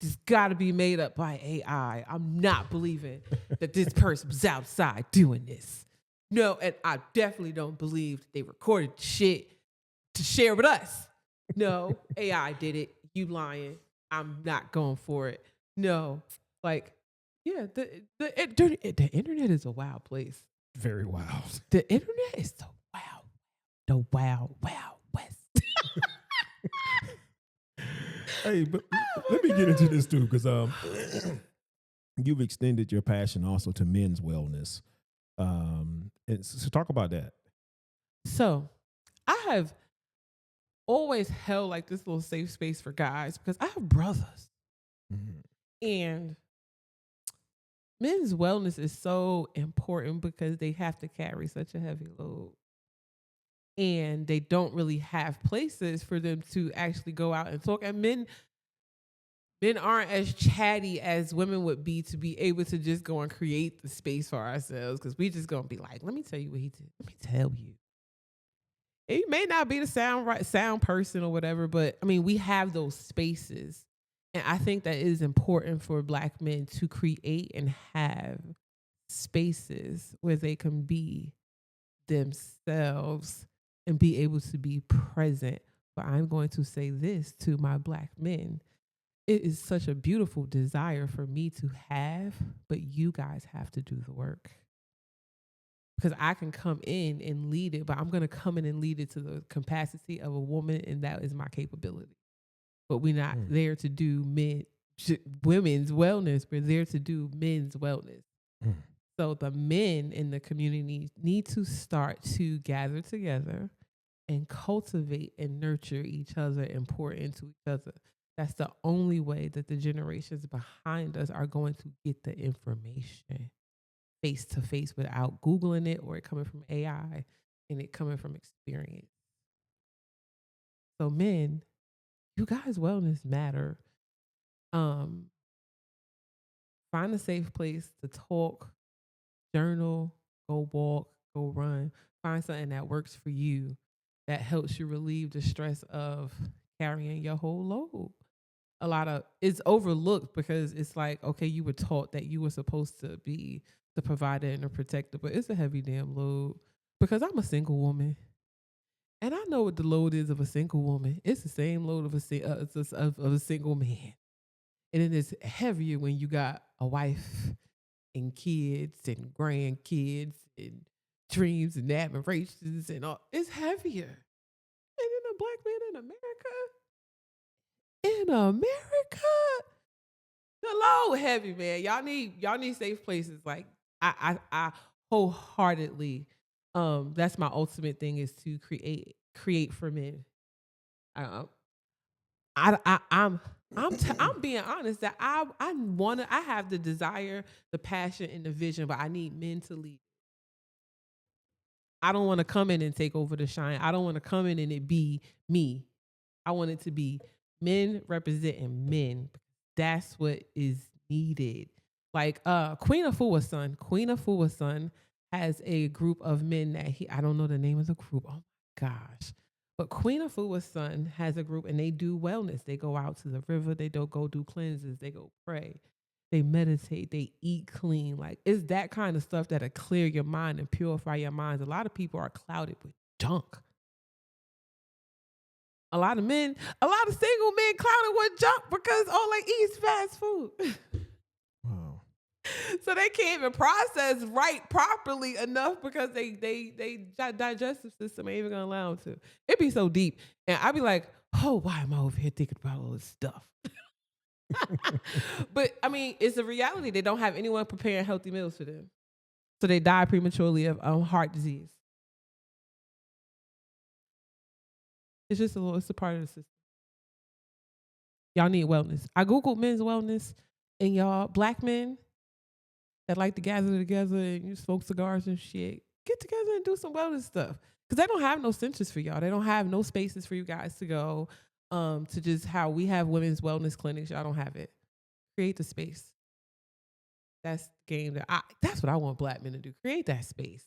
This got to be made up by AI. I'm not believing that this person was outside doing this. No, and I definitely don't believe they recorded shit to share with us. No, AI did it. You lying. I'm not going for it. No, like, yeah, the internet is a wild place. Very wild. The internet is the wild west. Hey, but let me get into this too, because you've extended your passion also to men's wellness. And so talk about that. So I have always held like this little safe space for guys because I have brothers. Mm-hmm. And men's wellness is so important because they have to carry such a heavy load. And they don't really have places for them to actually go out and talk. And men aren't as chatty as women would be to be able to just go and create the space for ourselves, because we just going to be like, let me tell you what he did. Let me tell you. He may not be the sound person or whatever, but I mean, we have those spaces. And I think that it is important for Black men to create and have spaces where they can be themselves and be able to be present. But I'm going to say this to my Black men. It is such a beautiful desire for me to have, but you guys have to do the work. Because I can come in and lead it, but I'm going to come in and lead it to the capacity of a woman, and that is my capability. But we're not there to do women's wellness. We're there to do men's wellness. So the men in the community need to start to gather together and cultivate and nurture each other and pour into each other. That's the only way that the generations behind us are going to get the information face to face without Googling it or it coming from AI and it coming from experience. So men, you guys' wellness matter. Find a safe place to talk, journal, go walk, go run. Find something that works for you that helps you relieve the stress of carrying your whole load. A lot of it's overlooked because it's like, okay, you were taught that you were supposed to be the provider and the protector, but it's a heavy damn load because I'm a single woman. And I know what the load is of a single woman. It's the same load of a single man. And it is heavier when you got a wife and kids and grandkids and dreams and admirations and all. It's heavier. And then a Black man in America, the load heavy, man. Y'all need safe places. Like I wholeheartedly, that's my ultimate thing is to create for men. I'm being honest that I have the desire, the passion, and the vision, but I need men to lead. I don't want to come in and take over the shine. I don't want to come in and it be me. I want it to be men representing men. That's what is needed. Like Queen Afua's son has a group of men that I don't know the name of the group. Oh my gosh. But Queen Afua's son has a group and they do wellness. They go out to the river, they don't go do cleanses, they go pray. They meditate, they eat clean. Like it's that kind of stuff that'll clear your mind and purify your minds. A lot of people are clouded with junk. A lot of single men clouded with junk because all they eat is fast food. Wow. So they can't even process right properly enough because they digestive system ain't even gonna allow them to. It'd be so deep. And I'd be like, oh, why am I over here thinking about all this stuff? But I mean, it's a reality. They don't have anyone preparing healthy meals for them. So they die prematurely of heart disease. It's just it's a part of the system. Y'all need wellness. I Googled men's wellness, and y'all, Black men that like to gather together and you smoke cigars and shit, get together and do some wellness stuff. Because they don't have no centers for y'all. They don't have no spaces for you guys to go to just how we have women's wellness clinics. Y'all don't have it. Create the space. That's the game that's what I want Black men to do. Create that space.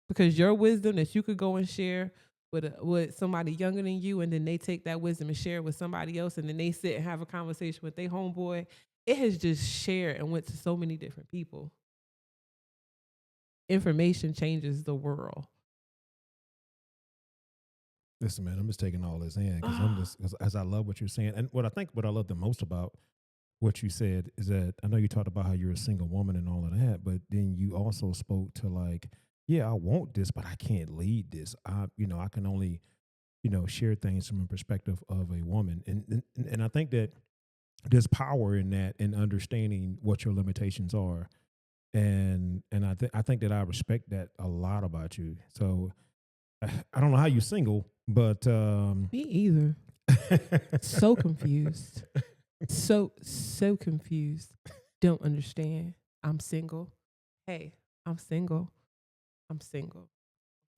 Because your wisdom that you could go and share with somebody younger than you, and then they take that wisdom and share it with somebody else, and then they sit and have a conversation with their homeboy, it has just shared and went to so many different people. Information changes the world. Listen, man, I'm just taking all this in because as I love what you're saying, and what I love the most about what you said is that I know you talked about how you're a single woman and all of that, but then you also spoke to like, yeah, I want this, but I can't lead this. I can only, share things from a perspective of a woman, and I think that there's power in that, in understanding what your limitations are, and I think that I respect that a lot about you. So I don't know how you're single, but me either. So confused. So confused. Don't understand. I'm single. Hey, I'm single.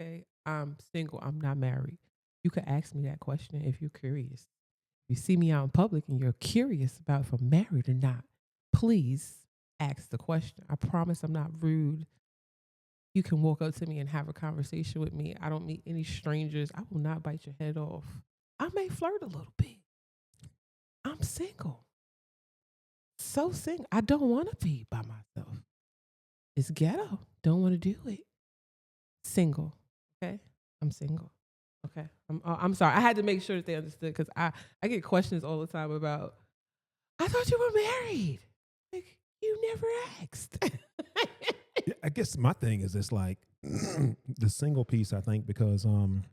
Okay, I'm single. I'm not married. You could ask me that question if you're curious. If you see me out in public and you're curious about if I'm married or not, please ask the question. I promise I'm not rude. You can walk up to me and have a conversation with me. I don't meet any strangers. I will not bite your head off. I may flirt a little bit. I'm single. so single. I don't want to be by myself. It's ghetto. Don't want to do it. Single. Okay. I'm single. Okay. I'm sorry. I had to make sure that they understood because I get questions all the time about, I thought you were married. Like, you never asked. Yeah, I guess my thing is it's like the single piece, I think, because I'm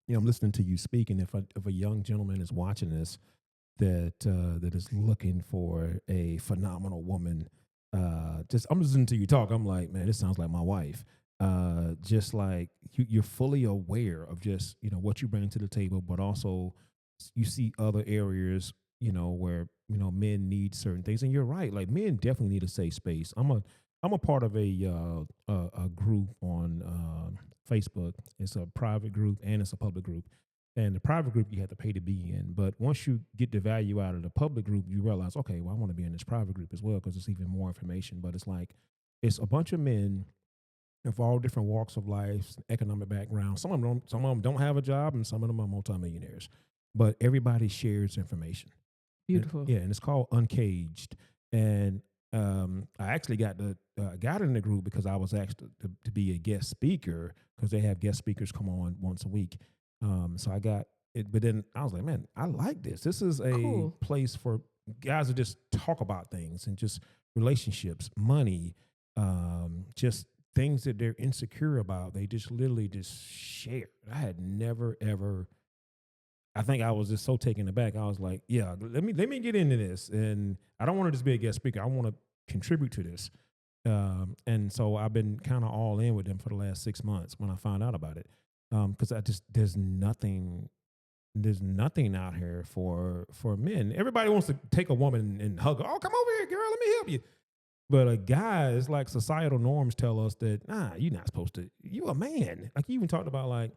listening to you speak, and if a young gentleman is watching this that is looking for a phenomenal woman, just I'm listening to you talk, I'm like, man, this sounds like my wife. Just like you're fully aware of just what you bring to the table, but also you see other areas where men need certain things, and you're right. Like men definitely need a safe space. I'm a part of a group on Facebook. It's a private group and it's a public group. And the private group you have to pay to be in, but once you get the value out of the public group, you realize, okay, well, I want to be in this private group as well because it's even more information. But it's like it's a bunch of men of all different walks of life, economic background. Some of them don't have a job, and some of them are multimillionaires. But everybody shares information. Beautiful. And it's called Uncaged. And I actually got in the group because I was asked to be a guest speaker because they have guest speakers come on once a week. So I got it, but then I was like, man, I like this. This is a Cool. place for guys to just talk about things and just relationships, money, just things that they're insecure about. They just literally just share. I had never ever. I think I was just so taken aback. I was like, yeah, let me get into this, and I don't want to just be a guest speaker. I want to contribute to this. And so I've been kind of all in with them for the last 6 months when I found out about it. Because there's nothing out here for men. Everybody wants to take a woman and hug her. Oh, come over here, girl. Let me help you. But a guy, it's like societal norms tell us that you're not supposed to. You a man. Like you even talked about like,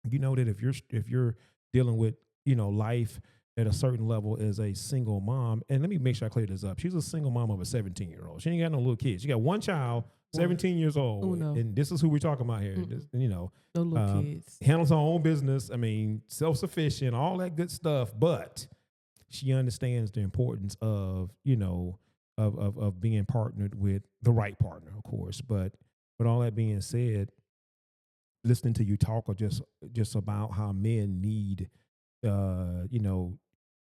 that if you're dealing with life at a certain level as a single mom. And let me make sure I clear this up. She's a single mom of a 17-year-old. She ain't got no little kids. She got one child, 17 years old. Uno. And this is who we're talking about here. This, No little kids. handles her own business. I mean, self-sufficient, all that good stuff. But she understands the importance of, of being partnered with the right partner, of course. But all that being said, listening to you talk or just about how men need,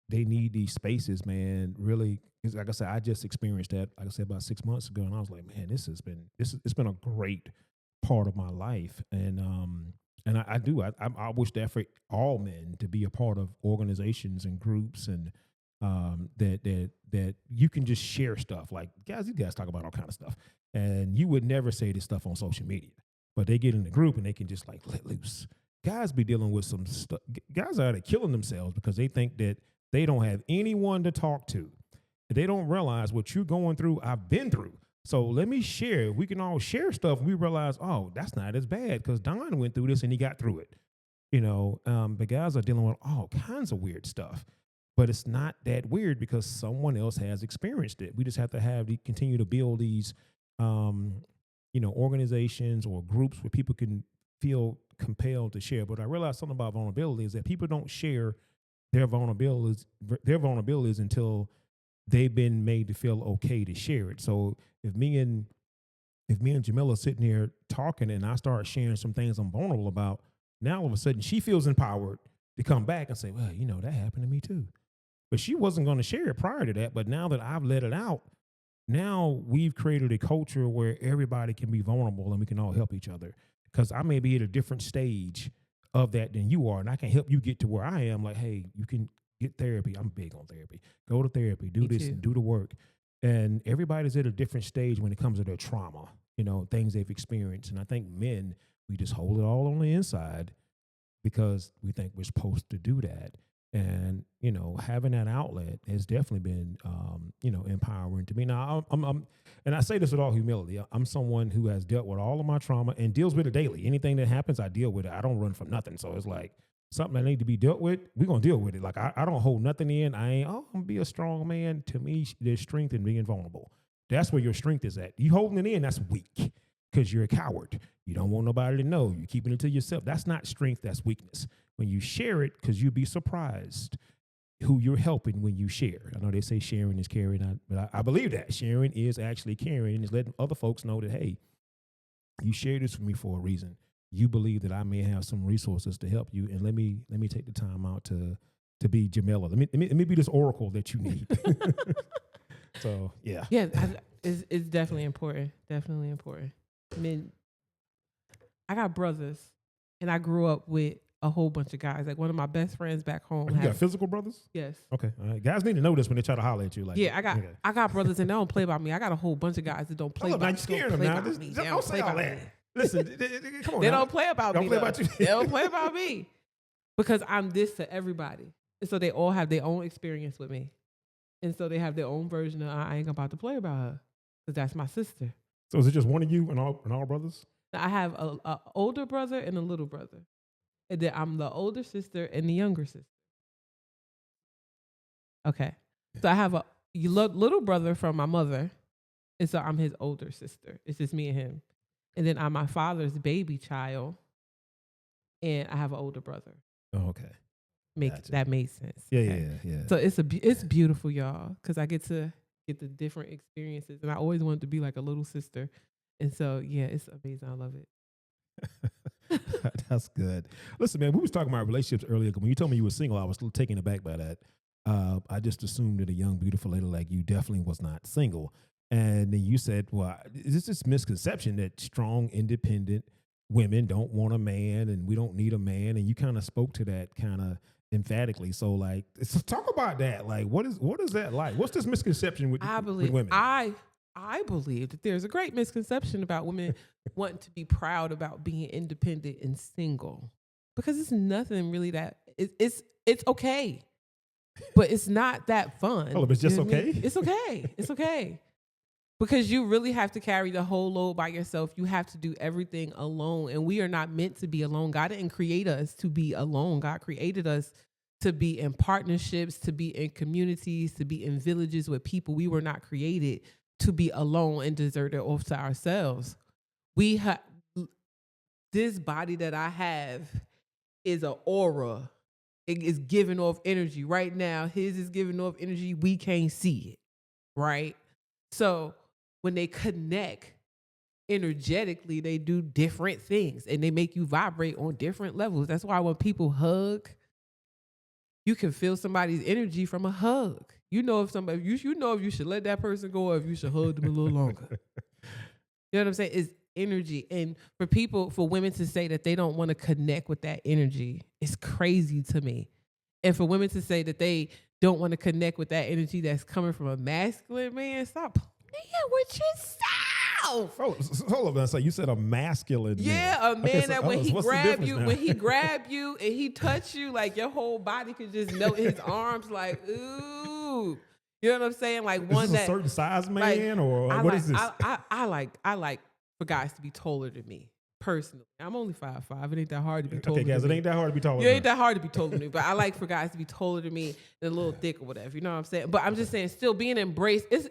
they need these spaces, man. Really, 'cause like I said, I just experienced that. Like I said, about 6 months ago, and I was like, man, it's been a great part of my life, and I wish that for all men to be a part of organizations and groups, and that you can just share stuff. Like these guys talk about all kind of stuff, and you would never say this stuff on social media. But they get in the group and they can just like let loose. Guys be dealing with some stuff. Guys are killing themselves because they think that they don't have anyone to talk to. They don't realize what you're going through, I've been through. So let me share. We can all share stuff. We realize, oh, that's not as bad because Don went through this and he got through it. But guys are dealing with all kinds of weird stuff. But it's not that weird because someone else has experienced it. We just have to continue to build these organizations or groups where people can feel compelled to share. But I realized something about vulnerability is that people don't share their vulnerabilities until they've been made to feel okay to share it. So if me and Jamilah sitting here talking and I start sharing some things I'm vulnerable about, now all of a sudden she feels empowered to come back and say, well, that happened to me too. But she wasn't going to share it prior to that. But now that I've let it out, now we've created a culture where everybody can be vulnerable and we can all help each other. Because I may be at a different stage of that than you are, and I can help you get to where I am. Like, hey, you can get therapy. I'm big on therapy. Go to therapy, do this and do the work. And everybody's at a different stage when it comes to their trauma, things they've experienced. And I think men, we just hold it all on the inside because we think we're supposed to do that. And, having that outlet has definitely been, empowering to me. Now, and I say this with all humility. I'm someone who has dealt with all of my trauma and deals with it daily. Anything that happens, I deal with it. I don't run from nothing. So it's like something that need to be dealt with. We're going to deal with it. Like I don't hold nothing in. I'm going to be a strong man. To me, there's strength in being vulnerable. That's where your strength is at. You holding it in, that's weak because you're a coward. You don't want nobody to know. You're keeping it to yourself. That's not strength. That's weakness. When you share it, because you'd be surprised who you're helping when you share. I know they say sharing is caring, but I believe that sharing is actually caring, and is letting other folks know that, hey, you shared this with me for a reason. You believe that I may have some resources to help you, and let me take the time out to be Jamilah. Let me be this oracle that you need. So yeah, it's definitely important. Definitely important. I mean, I got brothers, and I grew up with a whole bunch of guys. Like one of my best friends back home. You got physical brothers? Yes. Okay. All right. Guys need to know this when they try to holler at you. Like, yeah, I got brothers, and they don't play by me. I got a whole bunch of guys that don't play by me. Scared them now. Don't say all that. Listen, come on. They don't play about me. Don't play about you. They don't play about me because I'm this to everybody, and so they all have their own experience with me, and so they have their own version of I ain't about to play about her because that's my sister. So is it just one of you and all brothers? I have a older brother and a little brother. And then I'm the older sister and the younger sister. Okay. So I have a little brother from my mother. And so I'm his older sister. It's just me and him. And then I'm my father's baby child. And I have an older brother. Oh, okay. Gotcha. That made sense. Yeah, okay? yeah. So it's beautiful, y'all, because I get to get the different experiences. And I always wanted to be like a little sister. And so, yeah, it's amazing. I love it. That's good. Listen, man, we was talking about relationships earlier. When you told me you were single, I was still taken aback by that. I just assumed that a young, beautiful lady like you definitely was not single. And then you said, well, is this misconception that strong, independent women don't want a man and we don't need a man? And you kind of spoke to that kind of emphatically. So like, talk about that. Like, what is that like? What's this misconception with women? I believe that there's a great misconception about women wanting to be proud about being independent and single, because it's nothing really that it's okay, but it's not that fun. Oh, it's just okay. I mean? It's okay. It's okay. Because you really have to carry the whole load by yourself. You have to do everything alone. And we are not meant to be alone. God didn't create us to be alone. God created us to be in partnerships, to be in communities, to be in villages with people. We were not created to be alone and deserted off to ourselves. We have this body that I have is an aura. It is giving off energy right now. His is giving off energy. We can't see it, right? So when they connect energetically, they do different things and they make you vibrate on different levels. That's why when people hug, you can feel somebody's energy from a hug. You know if you should let that person go or if you should hug them a little longer. You know what I'm saying? It's energy. And for women to say that they don't want to connect with that energy, it's crazy to me. And for women to say that they don't want to connect with that energy that's coming from a masculine man, stop playing with yourself. Hold on, so you said a masculine man. Yeah, a man okay, so, that when he grab you and he touch you, like your whole body could just melt his arms like, ooh. You know what I'm saying? Like one that a certain size man, like, or what is this? I like for guys to be taller than me. Personally, I'm only 5'5". It ain't that hard to be taller. Okay, guys, it ain't that hard to be taller. It ain't that hard to be taller than me, but I like for guys to be taller than me and a little thick or whatever. You know what I'm saying? But I'm just saying, still being embraced. It's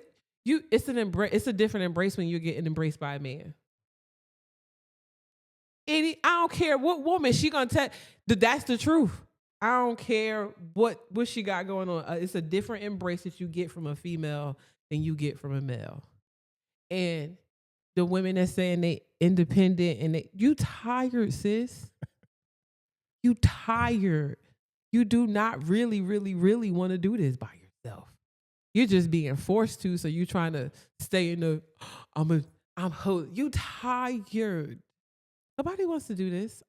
a different embrace when you're getting embraced by a man. I don't care what woman she gonna tell. That's the truth. I don't care what she got going on. It's a different embrace that you get from a female than you get from a male. And the women that saying they independent and you tired, sis. You tired. You do not really, really, really want to do this by yourself. You're just being forced to, so you're trying to stay in the you tired. Nobody wants to do this.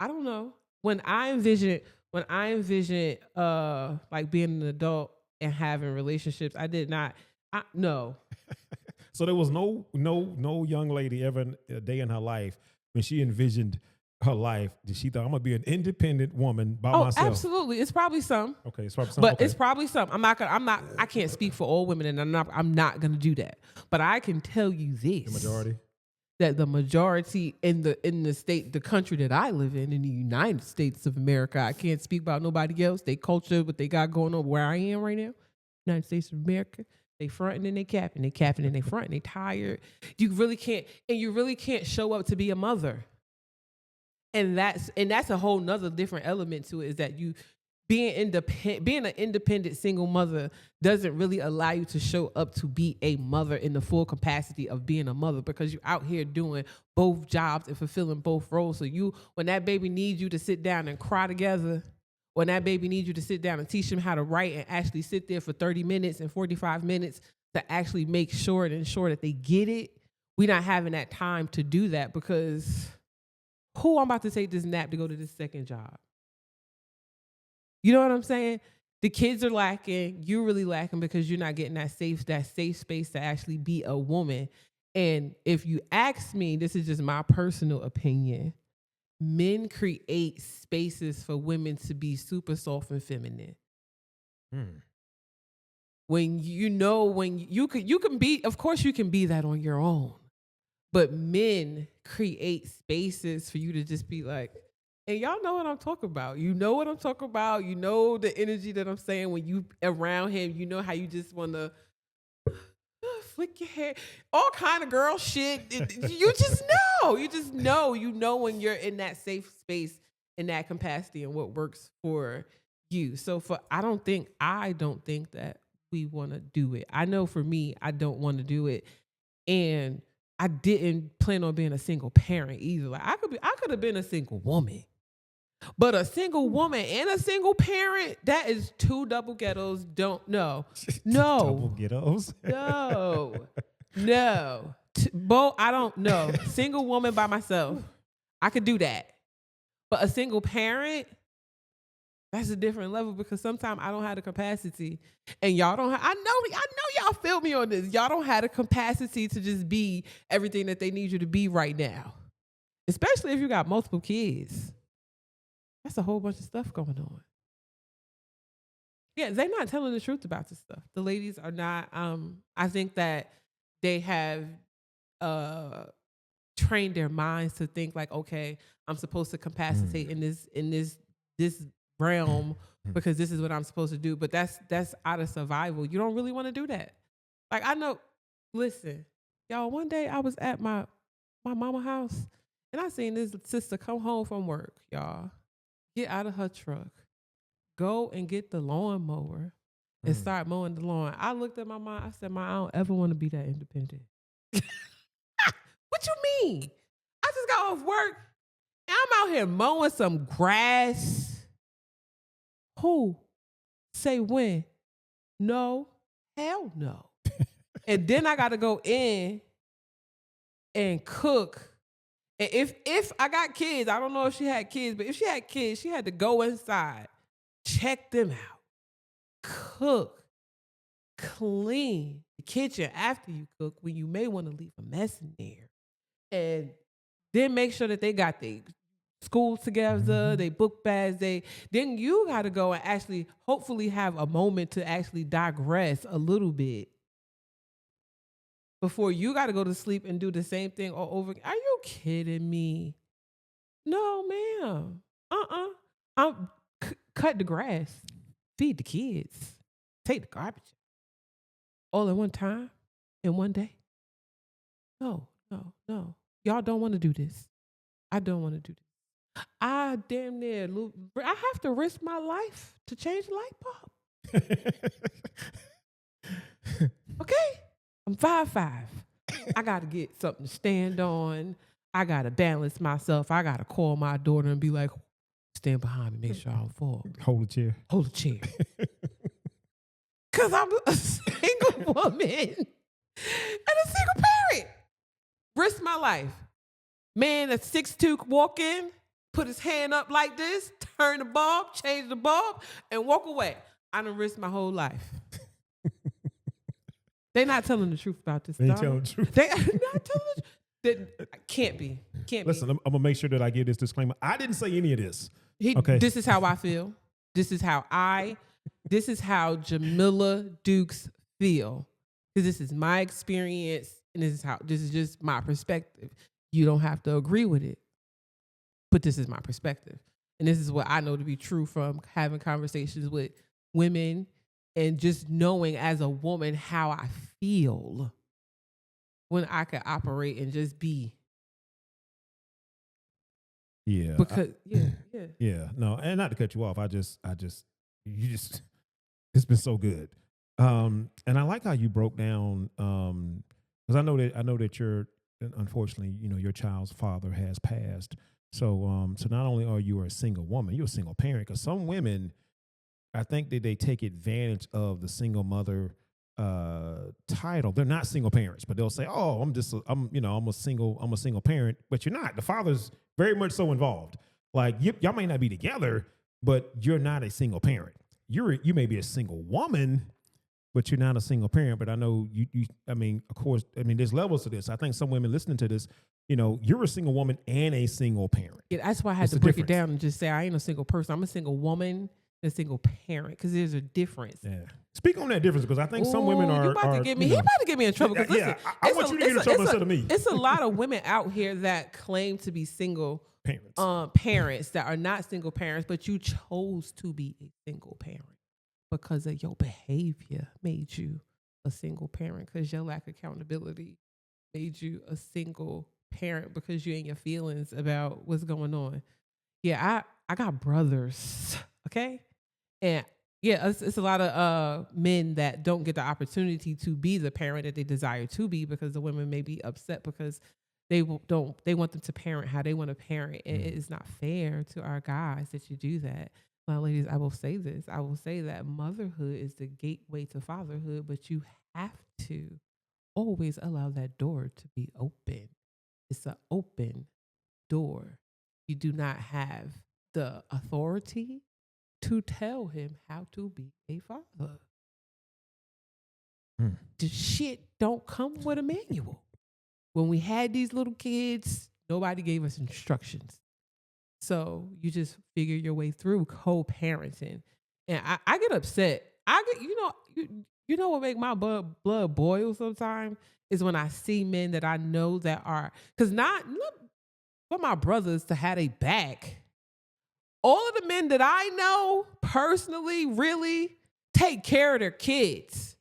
I don't know. When I envision like being an adult and having relationships, no. So there was no young lady ever a day in her life when she envisioned her life that she thought, I'm gonna be an independent woman by myself. Absolutely. It's probably some. Okay, it's probably some. But it's probably some. I can't speak for all women, and I'm not gonna do that. But I can tell you this. The majority? That the majority in the country that I live in the United States of America, I can't speak about nobody else. They culture, what they got going on where I am right now, United States of America. They fronting and they capping and they fronting. They tired. You really can't show up to be a mother. And that's a whole nother different element to it, is that being an independent single mother doesn't really allow you to show up to be a mother in the full capacity of being a mother, because you're out here doing both jobs and fulfilling both roles. So when that baby needs you to sit down and cry together, when that baby needs you to sit down and teach them how to write and actually sit there for 30 minutes and 45 minutes to actually make sure and ensure that they get it, we're not having that time to do that, because who I'm about to take this nap to go to this second job? You know what I'm saying? The kids are lacking. You're really lacking because you're not getting that safe space to actually be a woman. And if you ask me, this is just my personal opinion, men create spaces for women to be super soft and feminine. When you can be, of course you can be that on your own, but men create spaces for you to just be like, and y'all know what I'm talking about. You know what I'm talking about. You know the energy that I'm saying when you around him. You know how you just want to flick your hair, all kind of girl shit. You just know. You know when you're in that safe space, in that capacity, and what works for you. So I don't think that we want to do it. I know for me, I don't want to do it, and I didn't plan on being a single parent either. Like I could have been a single woman. But a single woman and a single parent, that is two double ghettos. Double ghettos? No. Both, I don't know. Single woman by myself, I could do that. But a single parent, that's a different level, because sometimes I don't have the capacity. And y'all don't I know y'all feel me on this. Y'all don't have the capacity to just be everything that they need you to be right now. Especially if you got multiple kids. That's a whole bunch of stuff going on. Yeah, they're not telling the truth about this stuff. The ladies are not. I think that they have trained their minds to think like, okay, I'm supposed to capacitate in this realm because this is what I'm supposed to do. But that's out of survival. You don't really want to do that. Like I know. Listen, y'all. One day I was at my mama house and I seen this sister come home from work, y'all. Get out of her truck, go and get the lawnmower and start mowing the lawn. I looked at my mom. I said, "Mom, I don't ever want to be that independent." What you mean? I just got off work and I'm out here mowing some grass. Who? Say when? No. Hell no. And then I got to go in and cook. And if I got kids, I don't know if she had kids, but if she had kids, she had to go inside, check them out, cook, clean the kitchen after you cook when you may want to leave a mess in there. And then make sure that they got their school together, they book bags, then you got to go and actually hopefully have a moment to actually digress a little bit before you got to go to sleep and do the same thing all over. Are you kidding me? No, ma'am. I'm cut the grass, feed the kids, take the garbage all in one time, in one day. No. Y'all don't want to do this. I don't want to do this. I have to risk my life to change the light bulb. Okay? I'm 5'5". I got to get something to stand on. I got to balance myself. I got to call my daughter and be like, stand behind me, make sure I don't fall. Hold a chair. Because I'm a single woman and a single parent. Risk my life. Man, a 6'2" walk in, put his hand up like this, turn the bulb, change the bulb, and walk away. I done risked my whole life. They're not telling the truth about this. They ain't telling the truth. They are not telling the truth. Can't be. Listen, I'm going to make sure that I give this disclaimer. I didn't say any of this. Okay. This is how I feel. This is how Jamila Dukes feel. Because this is my experience and this is just my perspective. You don't have to agree with it. But this is my perspective. And this is what I know to be true from having conversations with women and just knowing as a woman how I feel when I can operate and just be. Yeah. Because yeah. No, and not to cut you off. I just you just it's been so good. And I like how you broke down because I know that you're unfortunately, your child's father has passed. So not only are you a single woman, you're a single parent. Because some women, I think that they take advantage of the single mother title. They're not single parents, but they'll say, "Oh, I'm a single parent," but you're not. The father's very much so involved. Like y'all may not be together, but you're not a single parent. You may be a single woman, but you're not a single parent. But I know you I mean, of course, I mean, there's levels to this. I think some women listening to this, you're a single woman and a single parent. Yeah, that's why I had What's to the break it difference? down and just say I ain't a single person. I'm a single woman and a single parent because there's a difference. Yeah. Speak on that difference because I think some women you are. about to get me. He about to get me in trouble. Because listen, I want you to get in trouble instead of me. It's a lot of women out here that claim to be single Parents. Parents that are not single parents, but you chose to be a single parent because of your behavior made you a single parent because your lack of accountability made you a single parent because you ain't your feelings about what's going on. Yeah, I got brothers, okay? And yeah, it's a lot of men that don't get the opportunity to be the parent that they desire to be because the women may be upset because they want them to parent how they want to parent. And it is not fair to our guys that you do that. Now, ladies, I will say this. I will say that motherhood is the gateway to fatherhood, but you have to always allow that door to be open. It's an open door. You do not have the authority to tell him how to be a father. The shit don't come with a manual. When we had these little kids, nobody gave us instructions. So you just figure your way through co-parenting. And I get upset. You know what make my blood boil sometimes is when I see men that I know that are, because not for my brothers to have a back. All of the men that I know personally really take care of their kids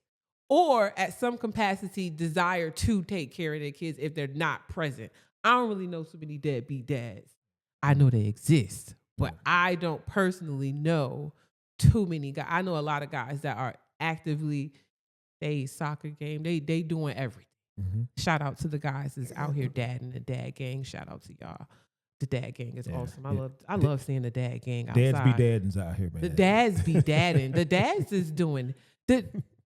or at some capacity desire to take care of their kids if they're not present. I don't really know so many deadbeat dads. I know they exist, but I don't personally know too many guys. I know a lot of guys that are actively, they soccer game, they doing everything. Mm-hmm. Shout out to the guys that's out here dadding the dad gang. Shout out to y'all. The dad gang is awesome. I love seeing the dad gang outside. Dads be daddings out here, man. The dads be dadding. The dads is doing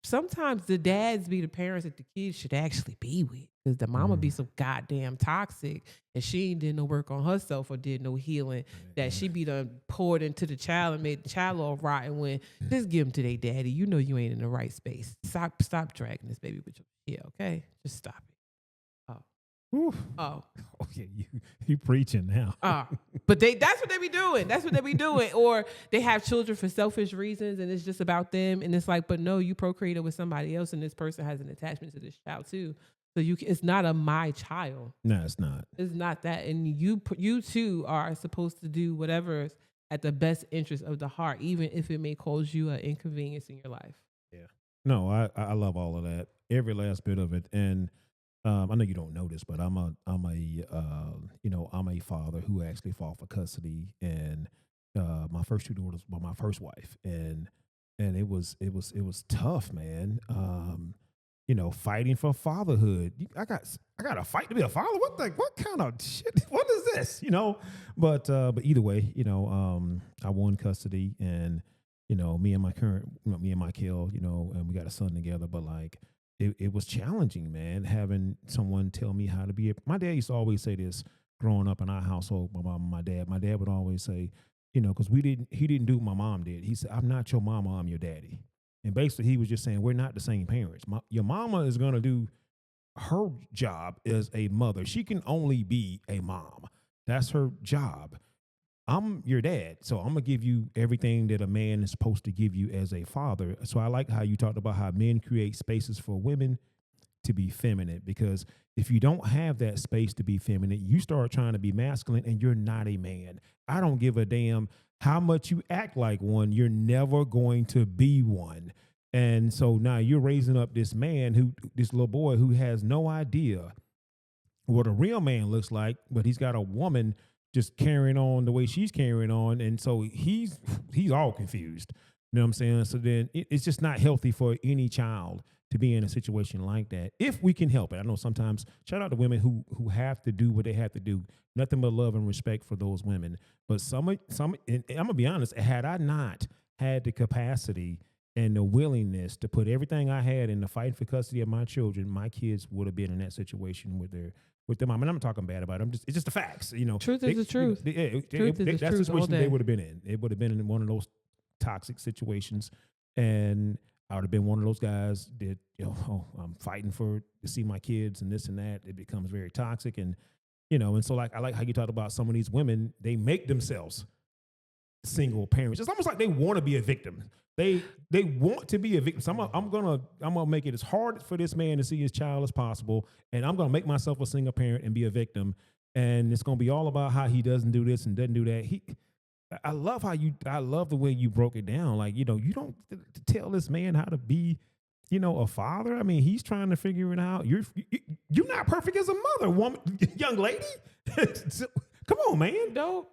sometimes the dads be the parents that the kids should actually be with. Because the mama be so goddamn toxic and she ain't did no work on herself or did no healing that she be done poured into the child and made the child all rotten when just give them to their daddy. You know you ain't in the right space. Stop dragging this baby with your okay? Just stop it. Oof. Oh, okay. You preaching now? But that's what they be doing. That's what they be doing. Or they have children for selfish reasons, and it's just about them. And it's like, but no, you procreated with somebody else, and this person has an attachment to this child too. So it's not my child. No, it's not. It's not that. And you too are supposed to do whatever's at the best interest of the heart, even if it may cause you an inconvenience in your life. Yeah. No, I love all of that, every last bit of it, and. I know you don't know this, but I'm a father who actually fought for custody, and my first two daughters were my first wife, and it was tough, man. Fighting for fatherhood. I got to fight to be a father. What kind of shit? What is this? But either way, I won custody, and me and my Kel, and we got a son together, but like. It was challenging, man, having someone tell me how to be. My dad used to always say this growing up in our household. My mom and my dad. My dad would always say, because he didn't do what my mom did. He said, "I'm not your mama, I'm your daddy." And basically, he was just saying, we're not the same parents. Your mama is going to do her job as a mother. She can only be a mom. That's her job. I'm your dad, so I'm going to give you everything that a man is supposed to give you as a father. So I like how you talked about how men create spaces for women to be feminine, because if you don't have that space to be feminine, you start trying to be masculine and you're not a man. I don't give a damn how much you act like one. You're never going to be one. And so now you're raising up this little boy who has no idea what a real man looks like, but he's got a woman just carrying on the way she's carrying on. And so he's all confused. You know what I'm saying? So then it's just not healthy for any child to be in a situation like that. If we can help it. I know sometimes, shout out to women who have to do what they have to do. Nothing but love and respect for those women. But and I'm gonna be honest, had I not had the capacity and the willingness to put everything I had in the fight for custody of my children, my kids would have been in that situation with their mom. And I'm not talking bad about it. It's just the facts. Truth is the truth. Truth is the that's the truth all situation they day. would have been in. It would have been in one of those toxic situations, and I would have been one of those guys that, I'm fighting to see my kids and this and that. It becomes very toxic, and and so like I like how you talked about some of these women. They make themselves single parents. It's almost like they want to be a victim. They want to be a victim. So I'm gonna make it as hard for this man to see his child as possible, and I'm gonna make myself a single parent and be a victim. And it's gonna be all about how he doesn't do this and doesn't do that. I love the way you broke it down. Like, you don't tell this man how to be, a father. I mean, he's trying to figure it out. You're not perfect as a mother, woman, young lady. Come on, man. Don't.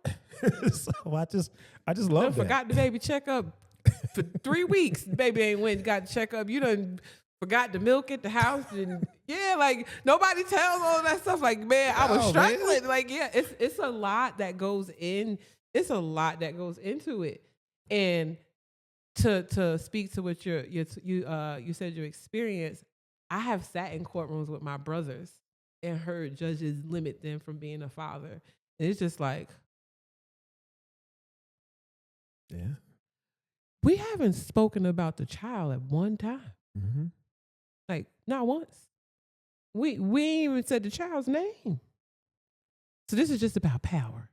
So I just love that. Forgot the baby checkup for 3 weeks. The baby ain't went and got the checkup. You done forgot the milk at the house, and like nobody tells all that stuff. Like, man, I was struggling. Man. Like, it's a lot that goes in. It's a lot that goes into it, and to speak to what you said your experience. I have sat in courtrooms with my brothers and heard judges limit them from being a father, and it's just like, yeah, we haven't spoken about the child at one time, like not once. We ain't even said the child's name. So this is just about power.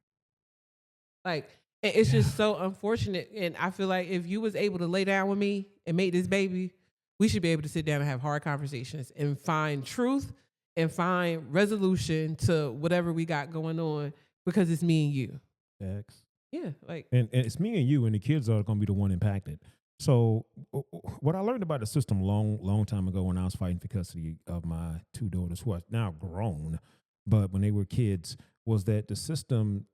Like, it's just so unfortunate. And I feel like if you was able to lay down with me and make this baby, we should be able to sit down and have hard conversations and find truth and find resolution to whatever we got going on, because it's me and you. Facts. Yeah. Like, and it's me and you, and the kids are going to be the one impacted. So what I learned about the system long time ago when I was fighting for custody of my 2 daughters, who are now grown, but when they were kids, was that the system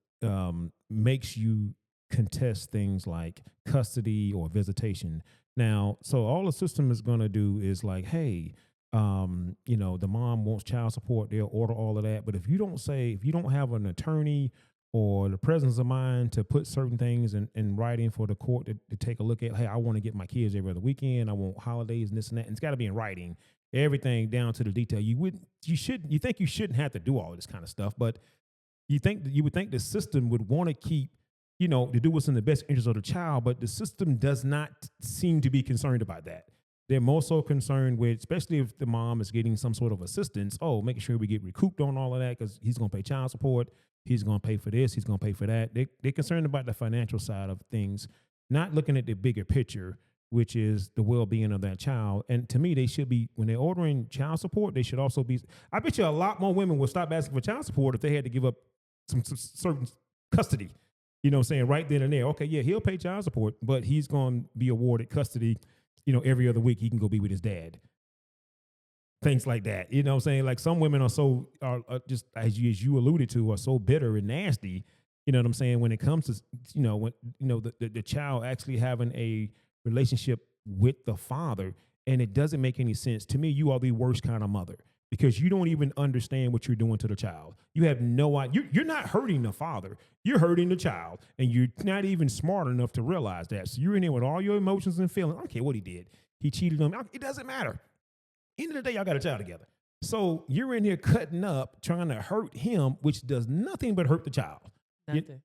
makes you contest things like custody or visitation. Now, so all the system is going to do is like, hey, the mom wants child support, they'll order all of that. But if you don't have an attorney or the presence of mind to put certain things in writing for the court to take a look at, hey, I want to get my kids every other weekend, I want holidays and this and that, and it's got to be in writing, everything down to the detail. You think you shouldn't have to do all this kind of stuff, but you would think the system would want to keep, to do what's in the best interest of the child, but the system does not seem to be concerned about that. They're more so concerned with, especially if the mom is getting some sort of assistance, making sure we get recouped on all of that, because he's going to pay child support, he's going to pay for this, he's going to pay for that. They're concerned about the financial side of things, not looking at the bigger picture, which is the well-being of that child. And to me, they should be, when they're ordering child support, they should also be, I bet you a lot more women would stop asking for child support if they had to give up some certain custody, saying right then and there, okay, yeah, he'll pay child support, but he's going to be awarded custody, every other week he can go be with his dad. Things like that, like some women are just, as you alluded to, are so bitter and nasty, what I'm saying, when it comes to, when, the child actually having a relationship with the father, and it doesn't make any sense. To me, you are the worst kind of mother, because you don't even understand what you're doing to the child. You have no idea. You're not hurting the father. You're hurting the child, and you're not even smart enough to realize that. So you're in there with all your emotions and feelings. I don't care what he did. He cheated on me. It doesn't matter. End of the day, y'all got a child together. So you're in here cutting up, trying to hurt him, which does nothing but hurt the child.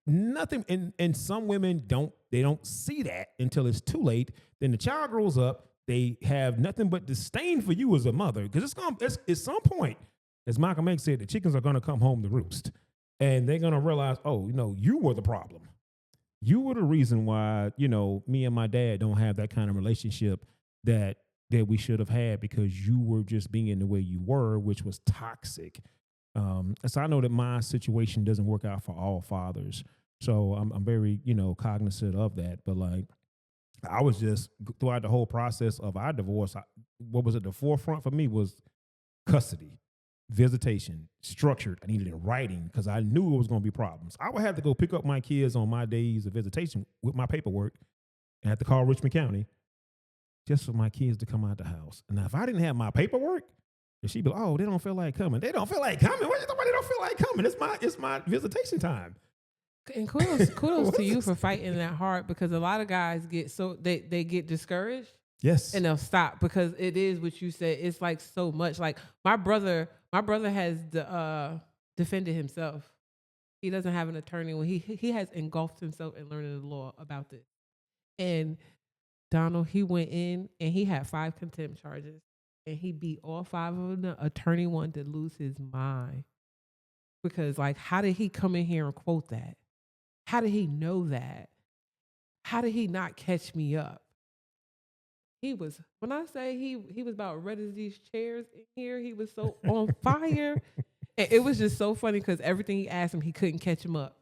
Nothing. And some women don't see that until it's too late. Then the child grows up. They have nothing but disdain for you as a mother, because it's at some point, as Malcolm X said, the chickens are going to come home to roost, and they're going to realize, you were the problem. You were the reason why, me and my dad don't have that kind of relationship that we should have had, because you were just being the way you were, which was toxic. So I know that my situation doesn't work out for all fathers. So I'm very, cognizant of that. But like, I was just, throughout the whole process of our divorce, what was at the forefront for me was custody, visitation, structured. I needed it in writing, because I knew it was going to be problems. I would have to go pick up my kids on my days of visitation with my paperwork, I had to call Richmond County just for my kids to come out the house. And now if I didn't have my paperwork, and she'd be like, oh, they don't feel like coming. They don't feel like coming. What you talking about? They don't feel like coming. It's my visitation time. And kudos to you for fighting that hard, because a lot of guys get they get discouraged. Yes. And they'll stop, because it is what you said. It's like so much. Like my brother has defended himself. He doesn't have an attorney. When he has engulfed himself in learning the law about this. And Donald, he went in and he had 5 contempt charges, and he beat all 5 of them. The attorney wanted to lose his mind, because like, how did he come in here and quote that? How did he know that? How did he not catch me up? He was, when I say he was about red as these chairs in here, he was so on fire. And it was just so funny, because everything he asked him, he couldn't catch him up.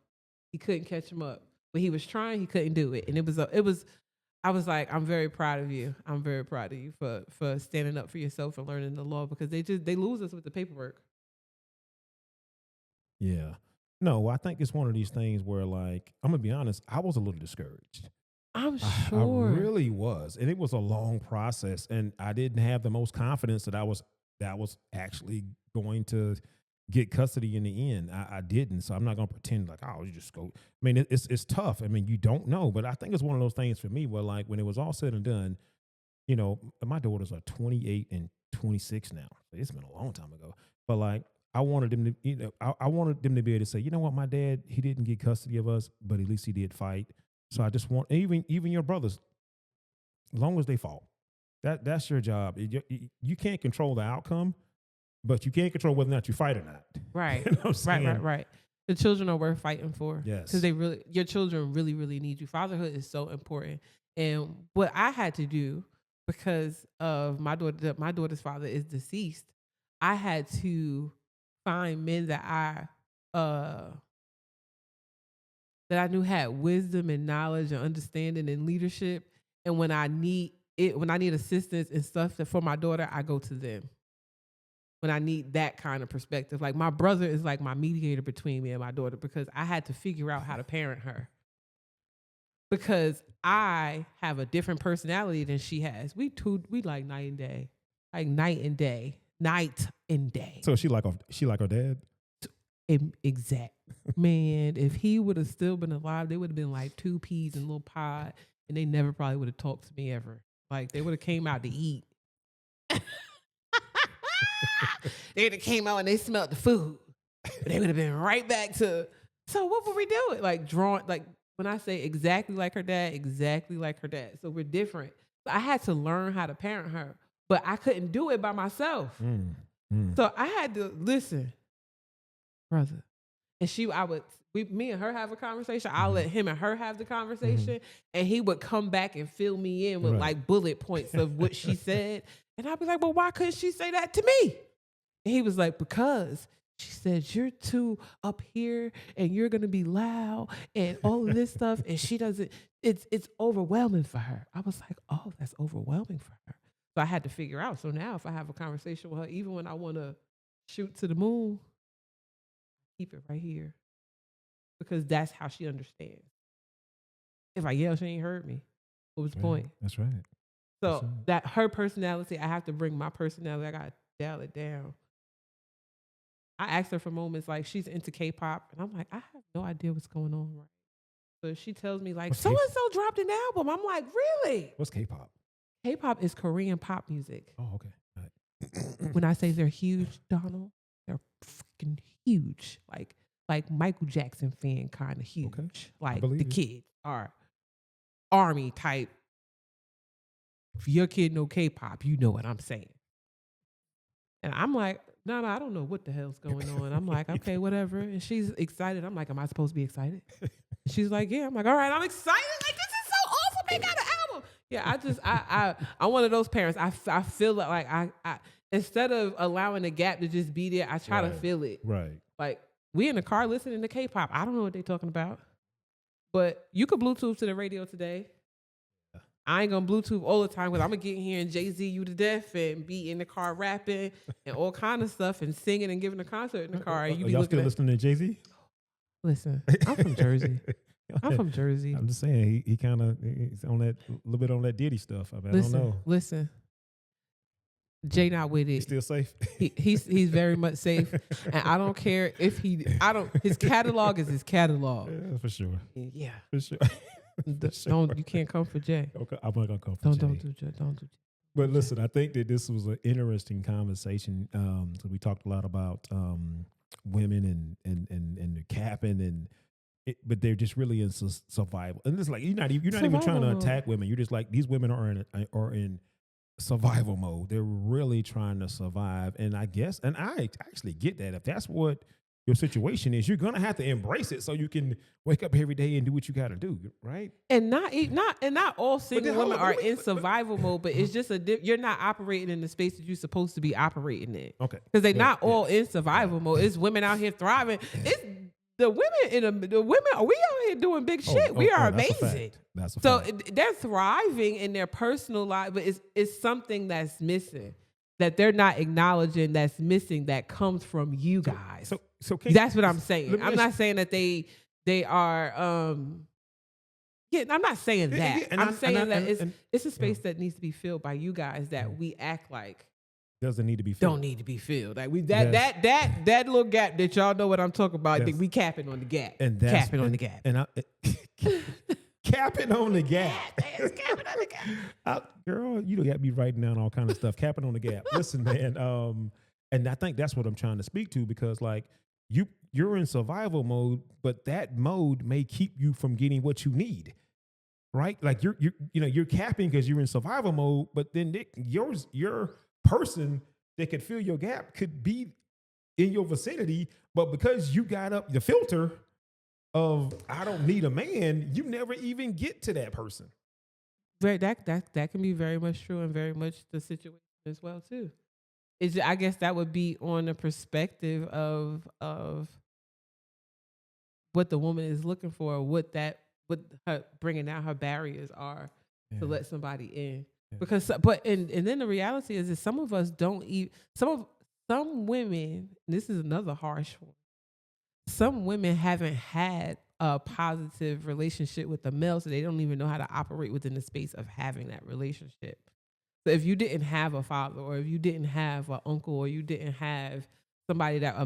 He couldn't catch him up. But he was trying, he couldn't do it. And I was like, I'm very proud of you. I'm very proud of you for standing up for yourself and learning the law, because they lose us with the paperwork. Yeah. No, I think it's one of these things where, like, I'm going to be honest, I was a little discouraged. I'm sure. I really was. And it was a long process. And I didn't have the most confidence that I was actually going to get custody in the end. I didn't. So I'm not going to pretend like, oh, you just go. I mean, it's tough. I mean, you don't know. But I think it's one of those things for me where, like, when it was all said and done, you know, my daughters are 28 and 26 now. It's been a long time ago. But, like, I wanted them to, you know, I wanted them to be able to say, you know what, my dad, he didn't get custody of us, but at least he did fight. So I just want, even your brothers, as long as they fall, that's your job. You can't control the outcome, but you can't control whether or not you fight or not. Right. You know what I'm saying? Right. The children are worth fighting for. Yes. Because your children really, really need you. Fatherhood is so important. And what I had to do, because of my daughter's father is deceased, I had to find men that I knew had wisdom and knowledge and understanding and leadership. And when I need assistance and stuff for my daughter, I go to them. When I need that kind of perspective, like my brother is like my mediator between me and my daughter, because I had to figure out how to parent her, because I have a different personality than she has. We like night and day, night and day. So she like her dad? Exact. Man, if he would have still been alive, they would have been like 2 peas in a little pod, and they never probably would have talked to me ever. Like, they would have came out to eat. They would have came out and they smelled the food. But they would have been right back to, so what were we doing? Like, drawing, like, when I say exactly like her dad, exactly like her dad. So we're different. So I had to learn how to parent her, but I couldn't do it by myself. So I had to listen, brother. And me and her have a conversation. I'll let him and her have the conversation. And he would come back and fill me in with like bullet points of what she said. And I'd be like, well, why couldn't she say that to me? And he was like, because she said, you're too up here and you're going to be loud and all of this stuff. And she doesn't, it's overwhelming for her. I was like, oh, that's overwhelming for her. So I had to figure out. So now if I have a conversation with her, even when I want to shoot to the moon, keep it right here, because that's how she understands. If I yell, she ain't heard me. What was the point? That's right. So that her personality, I have to bring my personality. I got to dial it down. I asked her for moments, like, she's into K-pop, and I'm like, I have no idea what's going on right. So she tells me, like, so-and-so dropped an album. I'm like, really? What's K-pop? K-pop is Korean pop music. Oh, okay. All right. When I say they're huge, Donald, they're freaking huge. Like Michael Jackson fan kind of huge. Okay. Like the kids are army type. If your kid know K-pop, you know what I'm saying. And I'm like, no, I don't know what the hell's going on. I'm like, okay, whatever. And she's excited. I'm like, am I supposed to be excited? She's like, yeah. I'm like, all right, I'm excited. Like, this is so awesome. They got an album. Yeah, I'm one of those parents. I feel like I instead of allowing the gap to just be there, I try to feel it. Right. Like, we in the car listening to K-pop. I don't know what they're talking about. But you could Bluetooth to the radio today. I ain't gonna Bluetooth all the time, because I'm gonna get here and Jay-Z you to death and be in the car rapping and all kind of stuff and singing and giving a concert in the car. And you be y'all still listening to Jay-Z? Listen, I'm from Jersey. I'm from Jersey. I'm just saying he kind of he's on that a little bit on that Diddy stuff. I mean, I don't know. Listen. Jay not with it. He's still safe. He's very much safe, and I don't care if his catalog is his catalog. Yeah, for sure. Yeah, for sure. Don't you can't come for Jay. Okay, I'm not gonna come for Jay. Don't do Jay. Don't do Jay. But listen, I think that this was an interesting conversation. So we talked a lot about women and the capping and. But they're just really in survival, and it's like you're not even trying to attack women. You're just like these women are in survival mode. They're really trying to survive, and I actually get that. If that's what your situation is, you're gonna have to embrace it so you can wake up every day and do what you got to do, right? And not all single women are in survival mode, but it's just you're not operating in the space that you're supposed to be operating in. Okay, because they're not all in survival mode. It's women out here thriving. It's the women we out here doing big shit. We are amazing. That's a so fact. They're thriving in their personal life, but it's something that's missing that they're not acknowledging. That's missing that comes from you guys. So that's what I'm saying. I'm not saying that they are. Yeah, I'm not saying that. I'm saying that it's a space that needs to be filled by you guys that we act like. Doesn't need to be filled. Don't need to be filled. Like that little gap that y'all know what I'm talking about. I think we capping on the gap. And capping on the gap. And capping on the gap. Capping on the gap. Girl, you got me writing down all kind of stuff. Capping on the gap. Listen, man. And I think that's what I'm trying to speak to because like you're in survival mode, but that mode may keep you from getting what you need. Right? Like you're capping because you're in survival mode, but then your person that could fill your gap could be in your vicinity, but because you got up the filter of I don't need a man, you never even get to that person. Right, that can be very much true and very much the situation as well too. I guess that would be on the perspective of what the woman is looking for, what her bringing down her barriers are to let somebody in. Because, and then the reality is that some of us don't even, some women, this is another harsh one, some women haven't had a positive relationship with the male, so they don't even know how to operate within the space of having that relationship. So if you didn't have a father, or if you didn't have an uncle, or you didn't have a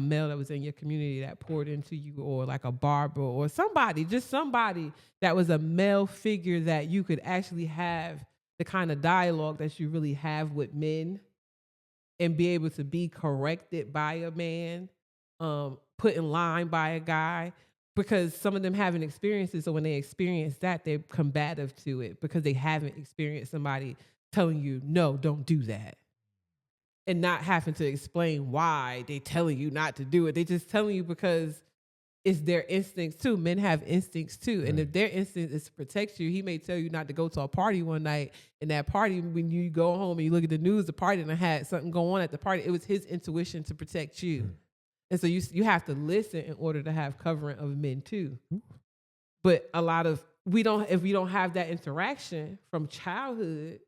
male that was in your community that poured into you, or like a barber, or somebody that was a male figure that you could actually have the kind of dialogue that you really have with men and be able to be corrected by a man, put in line by a guy, because some of them haven't experienced it. So when they experience that, they're combative to it because they haven't experienced somebody telling you, no, don't do that. And not having to explain why they telling you not to do it. They just telling you because it's their instincts too. Men have instincts too. And if their instinct is to protect you, he may tell you not to go to a party one night. And that party, when you go home and you look at the news, the party done had something going on at the party. It was his intuition to protect you. And so you have to listen in order to have covering of men too. But if we don't have that interaction from childhood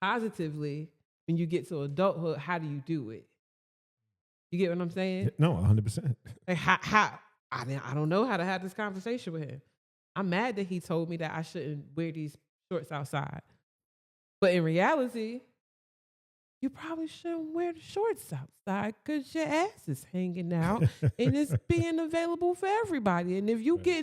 positively, when you get to adulthood, how do you do it? You get what I'm saying? No, 100%. Like how? I don't know how to have this conversation with him. I'm mad that he told me that I shouldn't wear these shorts outside. But in reality, you probably shouldn't wear the shorts outside because your ass is hanging out and it's being available for everybody. And if you get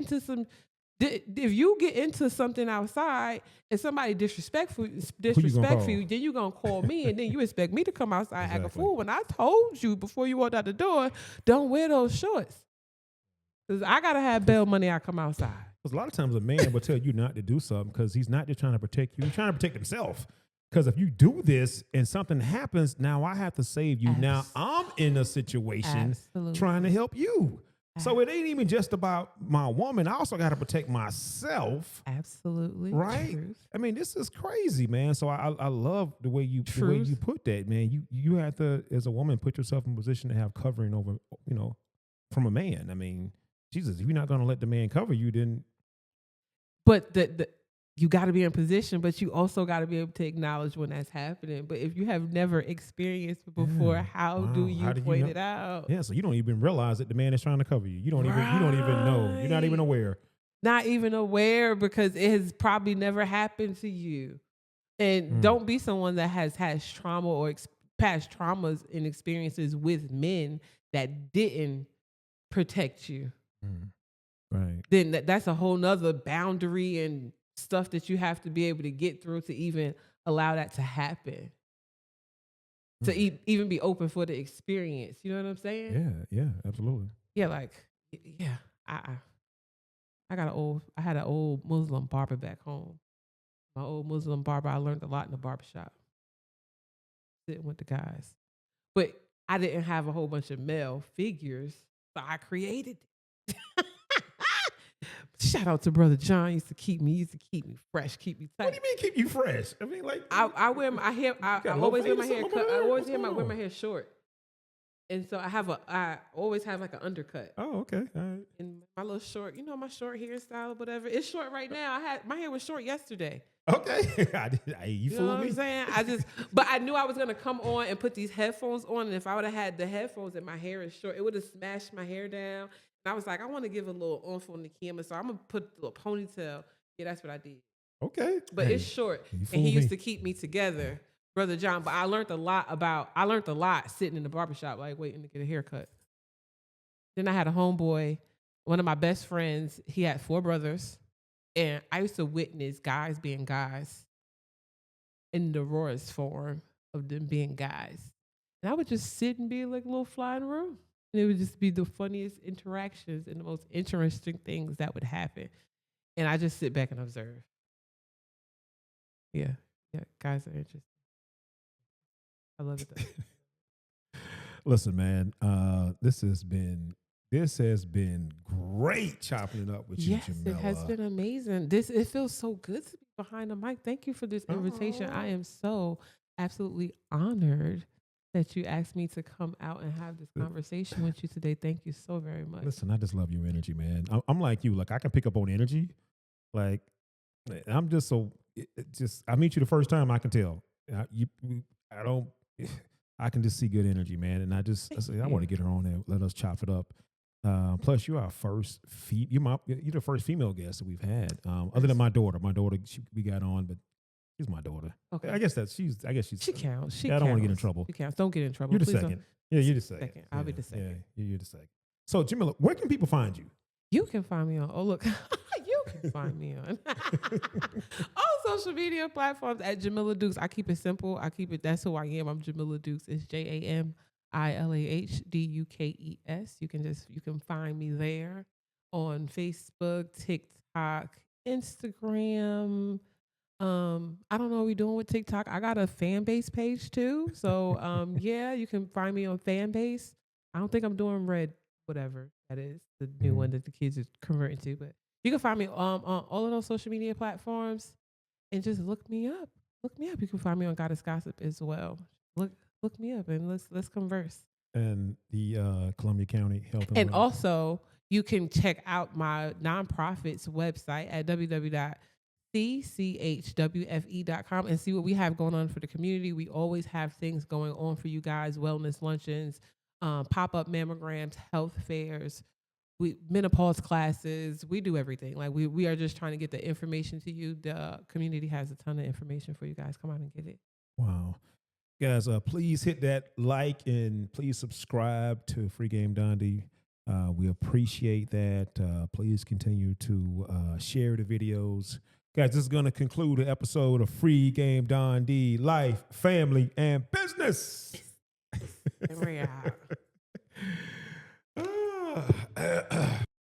into something outside and somebody disrespect you, then you're going to call me and then you expect me to come outside and act a fool when I told you before you walked out the door, don't wear those shorts. Because I got to have bail money I come outside. Because a lot of times a man will tell you not to do something because he's not just trying to protect you. He's trying to protect himself. Because if you do this and something happens, now I have to save you. Now I'm in a situation trying to help you. So it ain't even just about my woman. I also got to protect myself. Absolutely. Right? Truth. I mean, this is crazy, man. So I love the way you put that, man. You have to, as a woman, put yourself in a position to have covering over, from a man. I mean, Jesus, if you're not going to let the man cover you, then. But you got to be in position, but you also got to be able to acknowledge when that's happening. But if you have never experienced it before, how do you point it out? Yeah, so you don't even realize that the man is trying to cover you. You don't even know. You're not even aware. not even aware because it has probably never happened to you. And don't be someone that has trauma or past traumas and experiences with men that didn't protect you. Right. Then that's a whole nother boundary and stuff that you have to be able to get through to even allow that to happen. To even be open for the experience. You know what I'm saying? Yeah, absolutely. Yeah, like, yeah. I had an old Muslim barber back home. My old Muslim barber, I learned a lot in the barbershop. Sitting with the guys. But I didn't have a whole bunch of male figures, so I created it. Shout out to Brother John. Used to keep me fresh, keep me tight. What do you mean keep you fresh? I mean, like I wear my hair. I always wear my hair cut. I always wear my hair short, and so I always have like an undercut. Oh, okay, all right. And my little short, my short hairstyle or whatever. It's short right now. My hair was short yesterday. Okay, you know fooled what me. I'm saying? But I knew I was gonna come on and put these headphones on, and if I would have had the headphones and my hair is short, it would have smashed my hair down. And I was like, I want to give a little oomph on the camera, so I'm gonna put a little ponytail. Yeah, that's what I did. Okay, but it's short, and he used to keep me together, Brother John. But I learned a lot sitting in the barbershop, like waiting to get a haircut. Then I had a homeboy, one of my best friends. He had 4 brothers. And I used to witness guys being guys in the rawest form of them being guys. And I would just sit and be like a little fly in the room. And it would just be the funniest interactions and the most interesting things that would happen. And I just sit back and observe. Yeah, guys are interesting. I love it though. Listen, man, this has been great chopping it up with you, Jamila. Yes, it has been amazing. It feels so good to be behind the mic. Thank you for this invitation. I am so absolutely honored that you asked me to come out and have this conversation with you today. Thank you so very much. Listen, I just love your energy, man. I'm like you. Like, I can pick up on energy. Like, I'm just so, I meet you the first time, I can tell. I can just see good energy, man. And I want to get her on there. Let us chop it up. Plus, you're our first you're the first female guest that we've had. Other than my daughter. We got on, but she's my daughter. Okay. I guess she counts. I don't want to get in trouble. She counts. Don't get in trouble. You're the second. Yeah, you're the second. I'll be the second. Yeah, you're the second. So, Jamila, where can people find you? You can find me on. Oh, look. You can find me on all social media platforms at Jamila Dukes. I keep it simple. That's who I am. I'm Jamila Dukes. It's JamilahDukes. You can find me there on Facebook, TikTok, Instagram. I don't know what we're doing with TikTok. I got a fan base page too. So yeah, you can find me on fan base. I don't think I'm doing red, whatever that is, the new one that the kids are converting to, but you can find me on all of those social media platforms and just look me up. Look me up. You can find me on Goddess Gossip as well. Look me up and let's converse. And the Columbia County Health and also you can check out my nonprofit's website at www.cchwfe.com and see what we have going on for the community. We always have things going on for you guys: wellness luncheons, pop-up mammograms, health fairs, menopause classes. We do everything. Like we are just trying to get the information to you. The community has a ton of information for you guys. Come out and get it. Wow. Guys, please hit that like and please subscribe to Free Game Dundee. We appreciate that. Please continue to share the videos. Guys, this is going to conclude the episode of Free Game Dundee, Life, Family, and Business. And we're out.